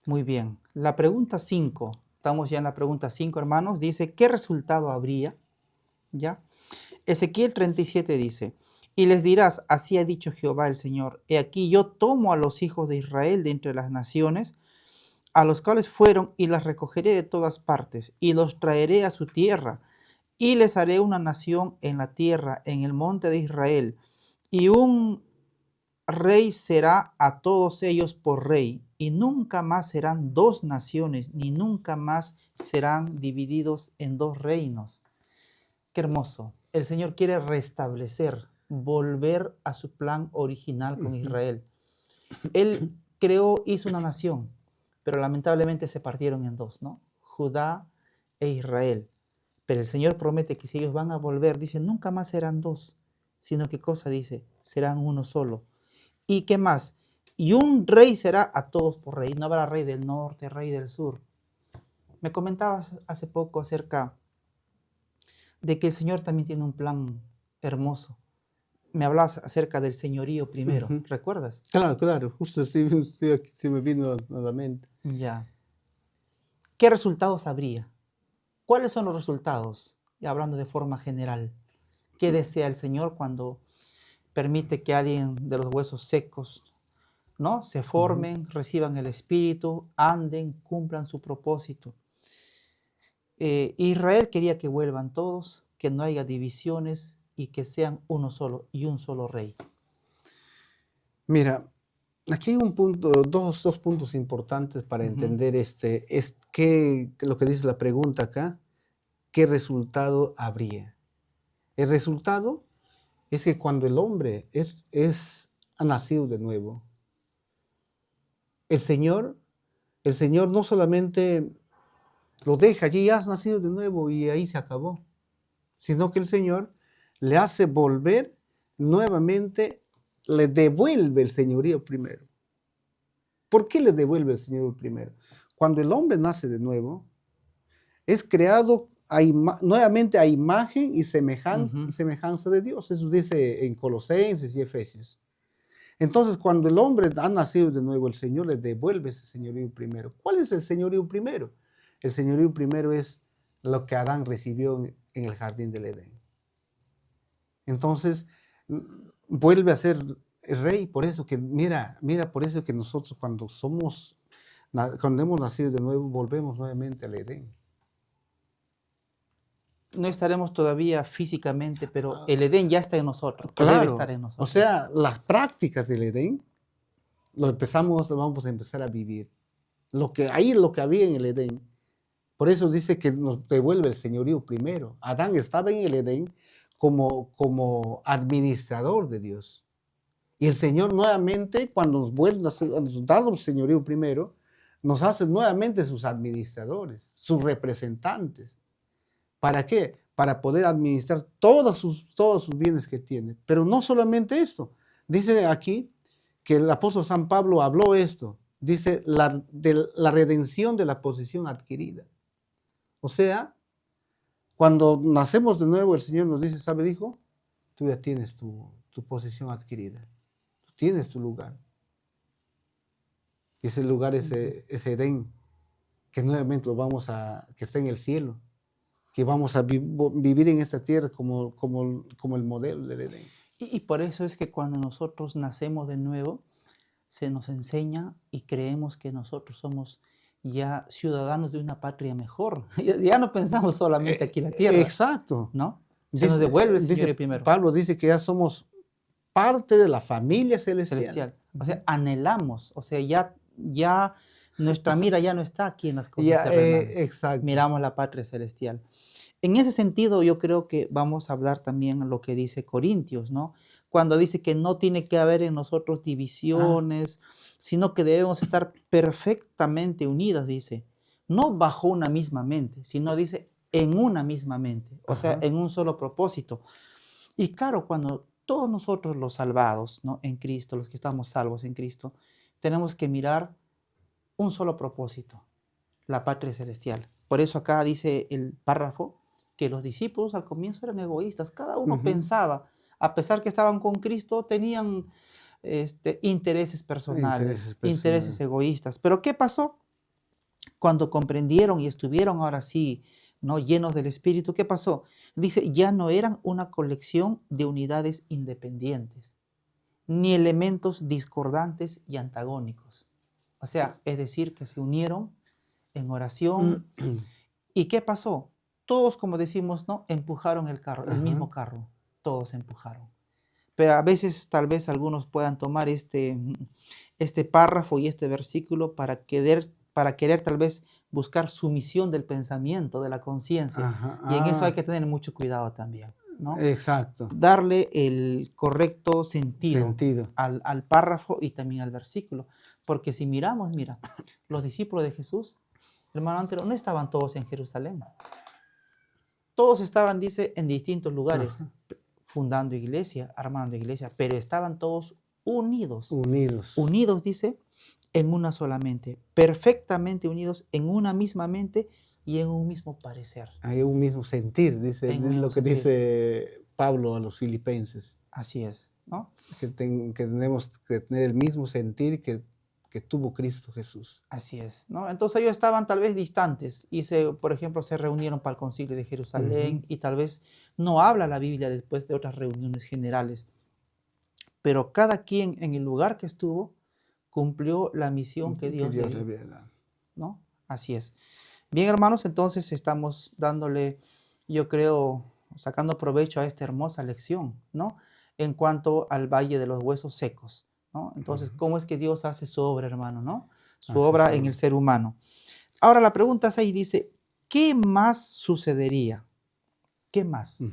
Muy bien. La pregunta 5, estamos ya en la pregunta 5, hermanos, dice, ¿qué resultado habría? ¿Ya? Ezequiel 37 dice, y les dirás, así ha dicho Jehová el Señor, he aquí yo tomo a los hijos de Israel de entre las naciones, a los cuales fueron, y las recogeré de todas partes, y los traeré a su tierra, y les haré una nación en la tierra, en el monte de Israel, y un rey será a todos ellos por rey, y nunca más serán dos naciones, ni nunca más serán divididos en dos reinos. Qué hermoso. El Señor quiere restablecer, volver a su plan original con Israel. Él hizo una nación, pero lamentablemente se partieron en dos, ¿no? Judá e Israel. Pero el Señor promete que si ellos van a volver, dice, nunca más serán dos, sino que cosa dice, serán uno solo. ¿Y qué más? Y un rey será a todos por rey, no habrá rey del norte, rey del sur. Me comentabas hace poco acerca de que el Señor también tiene un plan hermoso. Me hablabas acerca del señorío primero, ¿recuerdas? Claro, justo aquí se me vino a la mente. Ya. ¿Qué resultados habría? ¿Cuáles son los resultados? Y hablando de forma general, ¿qué desea el Señor cuando permite que alguien de los huesos secos, ¿no?, se formen, reciban el Espíritu, anden, cumplan su propósito? Israel quería que vuelvan todos, que no haya divisiones y que sean uno solo y un solo rey. Mira, aquí hay un punto, dos puntos importantes para entender lo que dice la pregunta acá. ¿Qué resultado habría? El resultado es que cuando el hombre ha nacido de nuevo, el Señor no solamente lo deja allí, ya has nacido de nuevo y ahí se acabó, sino que el Señor le hace volver nuevamente, le devuelve el señorío primero. ¿Por qué le devuelve el señorío primero? Cuando el hombre nace de nuevo, es creado nuevamente a imagen y semejanza de Dios. Eso dice en Colosenses y Efesios. Entonces, cuando el hombre ha nacido de nuevo, el Señor le devuelve ese señorío primero. ¿Cuál es el señorío primero? El señorío primero es lo que Adán recibió en el jardín del Edén. Entonces, vuelve a ser el rey. Por eso que, mira, por eso que nosotros cuando hemos nacido de nuevo, volvemos nuevamente al Edén. No estaremos todavía físicamente, pero el Edén ya está en nosotros, claro, debe estar en nosotros. O sea, las prácticas del Edén vamos a empezar a vivir. Lo que había en el Edén. Por eso dice que nos devuelve el señorío primero. Adán estaba en el Edén como administrador de Dios. Y el Señor nuevamente, cuando nos da el señorío primero, nos hace nuevamente sus administradores, sus representantes. ¿Para qué? Para poder administrar todos sus bienes que tiene. Pero no solamente esto. Dice aquí que el apóstol San Pablo habló esto. Dice de la redención de la posesión adquirida. O sea, cuando nacemos de nuevo, el Señor nos dice, ¿sabe, hijo? Tú ya tienes tu posesión adquirida. Tú tienes tu lugar. Y ese lugar es Edén, que nuevamente que está en el cielo, que vamos a vivir en esta tierra como el modelo del Edén. Y por eso es que cuando nosotros nacemos de nuevo, se nos enseña y creemos que nosotros somos ya ciudadanos de una patria mejor. Ya no pensamos solamente aquí en la tierra. Exacto. ¿No? Se nos devuelve el Señor primero. Pablo dice que ya somos parte de la familia celestial. O sea, anhelamos, o sea, ya nuestra mira ya no está aquí en las cosas terrenales. Exacto. Miramos la patria celestial. En ese sentido, yo creo que vamos a hablar también lo que dice Corintios, ¿no? Cuando dice que no tiene que haber en nosotros divisiones, sino que debemos estar perfectamente unidos, dice. No bajo una misma mente, sino dice en una misma mente, o sea, en un solo propósito. Y claro, cuando todos nosotros los salvados, ¿no?, en Cristo, los que estamos salvos en Cristo, tenemos que mirar un solo propósito, la patria celestial. Por eso acá dice el párrafo que los discípulos al comienzo eran egoístas, cada uno pensaba, a pesar que estaban con Cristo, tenían intereses personales, intereses egoístas. Pero ¿qué pasó? Cuando comprendieron y estuvieron ahora sí, ¿no?, llenos del Espíritu, ¿qué pasó? Dice, ya no eran una colección de unidades independientes, ni elementos discordantes y antagónicos. O sea, es decir, que se unieron en oración. ¿Y qué pasó? Todos, como decimos, ¿no?, empujaron el carro, el mismo carro, todos empujaron. Pero a veces, tal vez algunos puedan tomar este párrafo y este versículo para querer tal vez buscar sumisión del pensamiento, de la conciencia. Y en eso hay que tener mucho cuidado también, ¿no? Exacto. Darle el correcto sentido. Al párrafo y también al versículo. Porque si miramos, mira, los discípulos de Jesús, hermano Antero, no estaban todos en Jerusalén. Todos estaban, dice, en distintos lugares, fundando iglesia, armando iglesia, pero estaban todos unidos. Unidos, dice, en una sola mente, perfectamente unidos en una misma mente y en un mismo parecer. Hay un mismo sentir, dice lo que dice Pablo a los filipenses. Así es, ¿no? Que tenemos que tener el mismo sentir que tuvo Cristo Jesús. Así es, ¿no? Entonces ellos estaban tal vez distantes y por ejemplo, se reunieron para el concilio de Jerusalén y tal vez no habla la Biblia después de otras reuniones generales. Pero cada quien en el lugar que estuvo cumplió la misión que Dios le dio, ¿no? Así es. Bien, hermanos, entonces estamos dándole, yo creo, sacando provecho a esta hermosa lección, ¿no?, en cuanto al valle de los huesos secos, ¿no? Entonces, ¿cómo es que Dios hace su obra, hermano, ¿no? Su obra en el ser humano. Ahora la pregunta es ahí, dice, ¿qué más sucedería? ¿Qué más?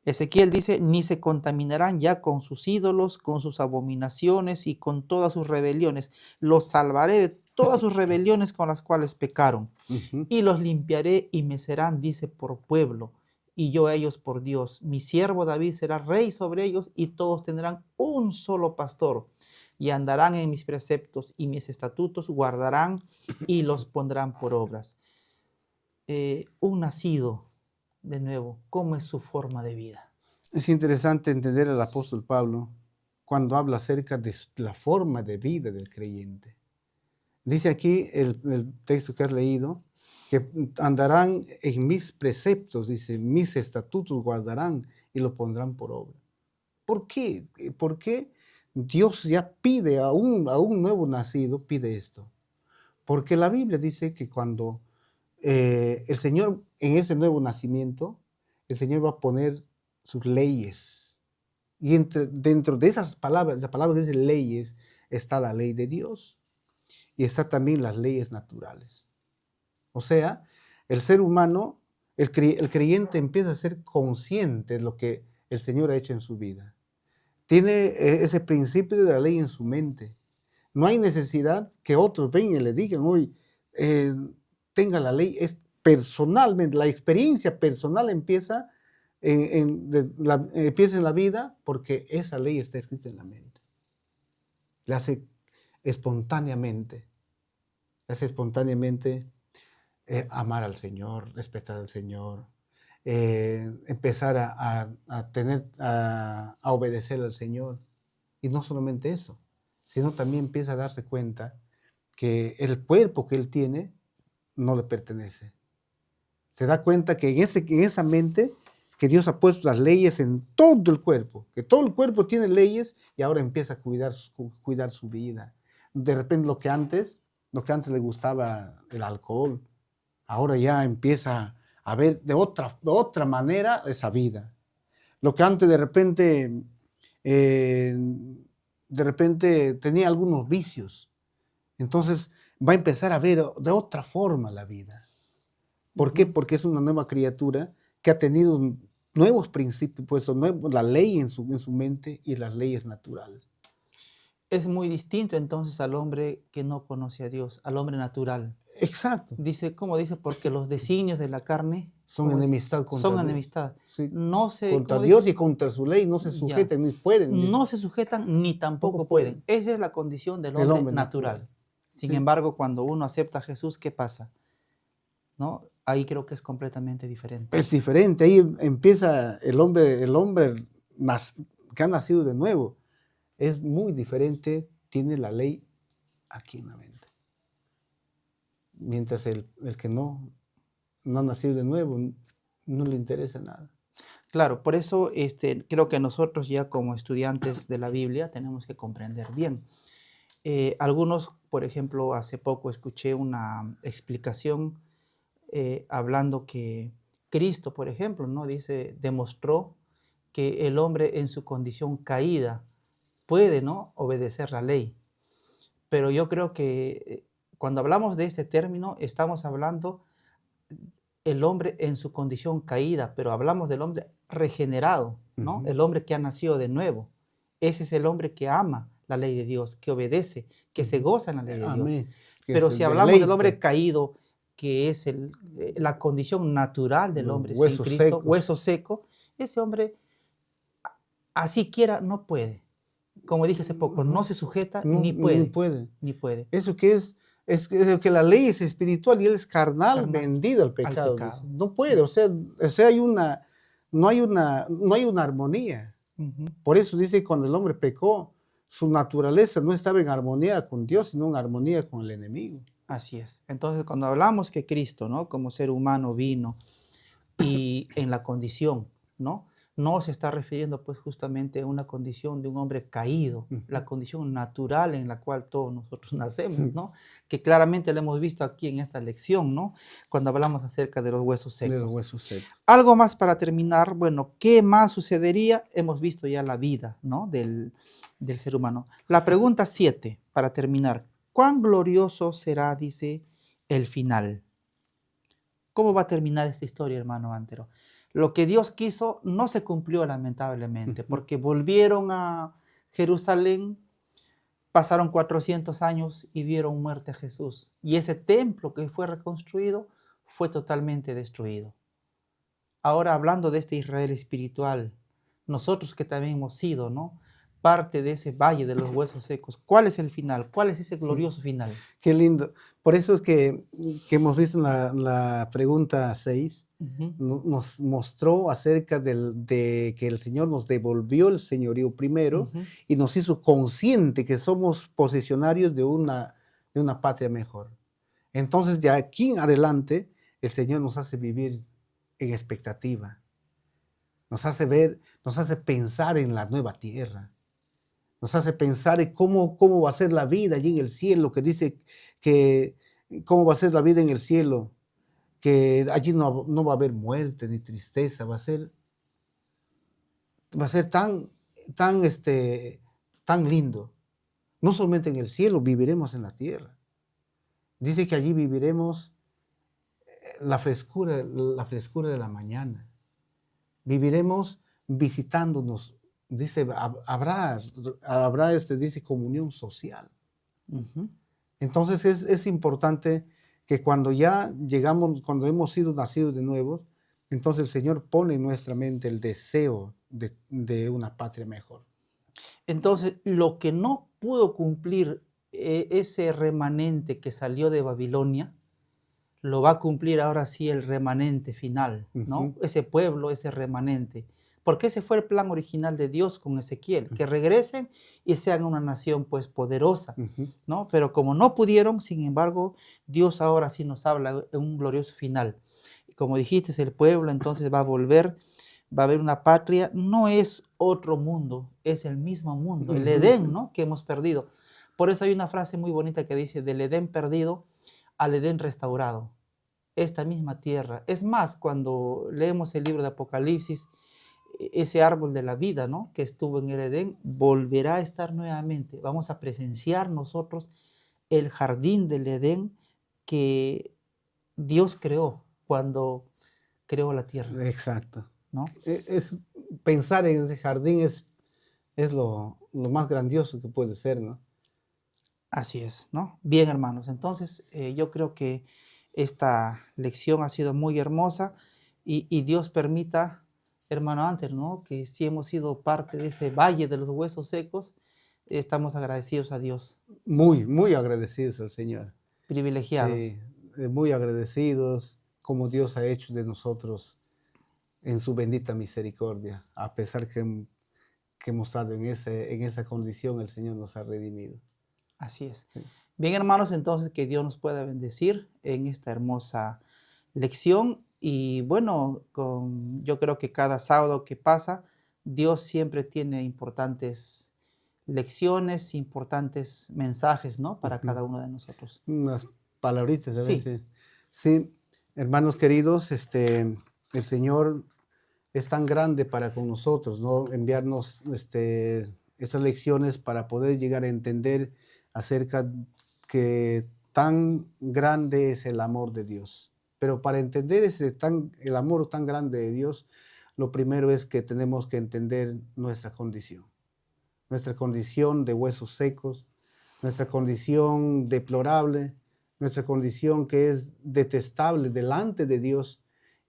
Ezequiel dice, ni se contaminarán ya con sus ídolos, con sus abominaciones y con todas sus rebeliones. Los salvaré de todas sus rebeliones con las cuales pecaron. Y los limpiaré y me serán, dice, por pueblo, y yo a ellos por Dios. Mi siervo David será rey sobre ellos y todos tendrán un solo pastor. Y andarán en mis preceptos y mis estatutos guardarán y los pondrán por obras. Un nacido, de nuevo, ¿cómo es su forma de vida? Es interesante entender al apóstol Pablo cuando habla acerca de la forma de vida del creyente. Dice aquí el texto que has leído, que andarán en mis preceptos, dice, mis estatutos guardarán y los pondrán por obra. ¿Por qué? ¿Por qué Dios ya pide a un nuevo nacido, pide esto? Porque la Biblia dice que cuando el Señor, en ese nuevo nacimiento, el Señor va a poner sus leyes. Y dentro de esas palabras, las palabras de esas leyes, está la ley de Dios. Y está también las leyes naturales. O sea, el ser humano, el creyente empieza a ser consciente de lo que el Señor ha hecho en su vida. Tiene ese principio de la ley en su mente. No hay necesidad que otros vengan y le digan, hoy tenga la ley. Es personalmente, la experiencia personal empieza empieza en la vida porque esa ley está escrita en la mente. La hace espontáneamente. Amar al Señor, respetar al Señor, empezar a obedecer al Señor. Y no solamente eso, sino también empieza a darse cuenta que el cuerpo que él tiene no le pertenece. Se da cuenta que en esa mente que Dios ha puesto las leyes en todo el cuerpo, que todo el cuerpo tiene leyes y ahora empieza a cuidar su vida. De repente lo que antes le gustaba el alcohol, ahora ya empieza a ver de otra manera esa vida. Lo que antes de repente tenía algunos vicios, entonces va a empezar a ver de otra forma la vida. ¿Por qué? Porque es una nueva criatura que ha tenido nuevos principios, puesto la ley en su mente y las leyes naturales. Es muy distinto entonces al hombre que no conoce a Dios, al hombre natural. Exacto. Dice, ¿cómo dice? Porque los designios de la carne son enemistad contra Dios. Enemistad. Sí. Contra Dios y contra su ley no se sujetan ni pueden. No se sujetan ni tampoco pueden. Esa es la condición del hombre natural. Sin Sí. embargo, cuando uno acepta a Jesús, ¿qué pasa? ¿No? Ahí creo que es completamente diferente. Es diferente, ahí empieza el hombre que ha nacido de nuevo. Es muy diferente, tiene la ley aquí en la mente. Mientras el que no ha nacido de nuevo, no le interesa nada. Claro, por eso creo que nosotros ya como estudiantes de la Biblia tenemos que comprender bien. Algunos, por ejemplo, hace poco escuché una explicación hablando que Cristo, por ejemplo, ¿no? Dice, demostró que el hombre en su condición caída puede, ¿no?, obedecer la ley. Pero yo creo que cuando hablamos de este término, estamos hablando el hombre en su condición caída, pero hablamos del hombre regenerado, ¿no? Ujú. El hombre que ha nacido de nuevo. Ese es el hombre que ama la ley de Dios, que obedece, que se Ujú. goza en la ley de Dios. Amén. Que Pero se si hablamos del hombre deleite caído, que es la condición natural del los hombre sin huesos Cristo, secos. hueso seco, ese hombre así quiera no puede. Como dije hace poco, no Ujú. se sujeta No, ni ni puede, puede. ni puede. Eso que es que la ley es espiritual y él es carnal, Carnal vendido al al pecado, dice. pecado. No puede, o sea, no hay una armonía. Ujú. Por eso dice que cuando el hombre pecó, su naturaleza no estaba en armonía con Dios, sino en armonía con el enemigo. Así es. Entonces, cuando hablamos que Cristo, ¿no?, como ser humano vino y en la condición, ¿no? No se está refiriendo pues justamente a una condición de un hombre caído, la Ujú. condición natural en la cual todos nosotros nacemos, ¿no? Que claramente lo hemos visto aquí en esta lección, ¿no? Cuando hablamos acerca de los huesos De los secos. huesos secos. Algo más para terminar, bueno, ¿qué más sucedería? Hemos visto ya la vida, ¿no?, del ser humano. La pregunta 7, para terminar, ¿cuán glorioso será, dice, el final? ¿Cómo va a terminar esta historia, hermano Antero? Lo que Dios quiso no se cumplió lamentablemente, Ujú. porque volvieron a Jerusalén, pasaron 400 años y dieron muerte a Jesús. Y ese templo que fue reconstruido fue totalmente destruido. Ahora hablando de este Israel espiritual, nosotros que también hemos sido, ¿no?, parte de ese valle de los huesos secos, ¿cuál es el final? ¿Cuál es ese glorioso final? Qué lindo. Por eso es que hemos visto en la pregunta 6, Ujú, nos mostró acerca de que el Señor nos devolvió el señorío primero ujú. y nos hizo consciente que somos posesionarios de una patria mejor. Entonces, de aquí en adelante, el Señor nos hace vivir en expectativa, nos hace pensar en la nueva tierra, nos hace pensar en cómo va a ser la vida allí en el cielo, que dice que cómo va a ser la vida en el cielo, que allí no va a haber muerte ni tristeza, va a ser tan lindo. No solamente en el cielo, viviremos en la tierra. Dice que allí viviremos la frescura de la mañana. Viviremos visitándonos. Dice, dice, comunión social. Ujú. Entonces es importante que cuando ya llegamos, cuando hemos sido nacidos de nuevo, entonces el Señor pone en nuestra mente el deseo de una patria mejor. Entonces, lo que no pudo cumplir ese remanente que salió de Babilonia, lo va a cumplir ahora sí el remanente final, ¿no? Ujú, Ese pueblo, ese remanente. Porque ese fue el plan original de Dios con Ezequiel, que regresen y sean una nación pues poderosa, ujú. ¿no? Pero como no pudieron, sin embargo, Dios ahora sí nos habla de un glorioso final. Y como dijiste, el pueblo entonces va a volver, va a haber una patria, no es otro mundo, es el mismo mundo, el Ujú. Edén, ¿no?, que hemos perdido. Por eso hay una frase muy bonita que dice, del Edén perdido al Edén restaurado, esta misma tierra. Es más, cuando leemos el libro de Apocalipsis, ese árbol de la vida, ¿no?, que estuvo en el Edén, volverá a estar nuevamente. Vamos a presenciar nosotros el jardín del Edén que Dios creó cuando creó la tierra, Exacto. ¿no? Pensar en ese jardín es lo más grandioso que puede ser, ¿no? Así es, ¿no? Bien, hermanos. Entonces, yo creo que esta lección ha sido muy hermosa y Dios permita, hermano Anter, ¿no?, que si hemos sido parte de ese valle de los huesos secos, estamos agradecidos a Dios, Muy, muy agradecidos al Señor. privilegiados. Sí, muy agradecidos como Dios ha hecho de nosotros en su bendita misericordia. A pesar que hemos estado en esa condición, el Señor nos ha redimido. Así es. Sí. Bien, hermanos, entonces que Dios nos pueda bendecir en esta hermosa lección. Y bueno, yo creo que cada sábado que pasa, Dios siempre tiene importantes lecciones, importantes mensajes, ¿no? Para Ujú. cada uno de nosotros. Unas palabritas a Sí, veces. Sí, hermanos queridos, el Señor es tan grande para con nosotros, ¿no? Enviarnos estas lecciones para poder llegar a entender acerca que tan grande es el amor de Dios. Pero para entender el amor tan grande de Dios, lo primero es que tenemos que entender nuestra condición de huesos secos, nuestra condición deplorable, nuestra condición que es detestable delante de Dios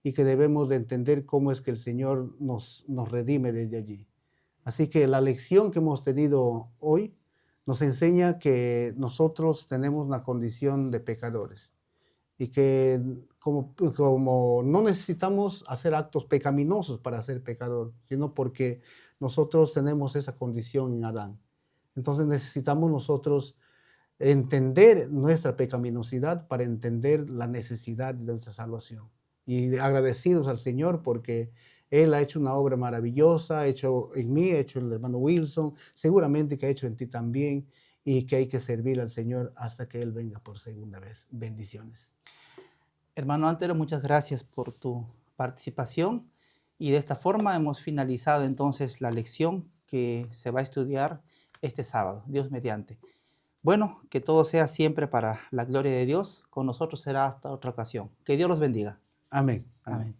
y que debemos de entender cómo es que el Señor nos redime desde allí. Así que la lección que hemos tenido hoy nos enseña que nosotros tenemos una condición de pecadores y que como no necesitamos hacer actos pecaminosos para ser pecador, sino porque nosotros tenemos esa condición en Adán. Entonces necesitamos nosotros entender nuestra pecaminosidad para entender la necesidad de nuestra salvación. Y agradecidos al Señor porque Él ha hecho una obra maravillosa, ha hecho en mí, ha hecho en el hermano Wilson, seguramente que ha hecho en ti también, y que hay que servir al Señor hasta que Él venga por segunda vez. Bendiciones. hermano Antero, muchas gracias por tu participación. Y de esta forma hemos finalizado entonces la lección que se va a estudiar este sábado, Dios mediante. Bueno, que todo sea siempre para la gloria de Dios. Con nosotros será hasta otra ocasión. Que Dios los bendiga. Amén. Amén. Amén.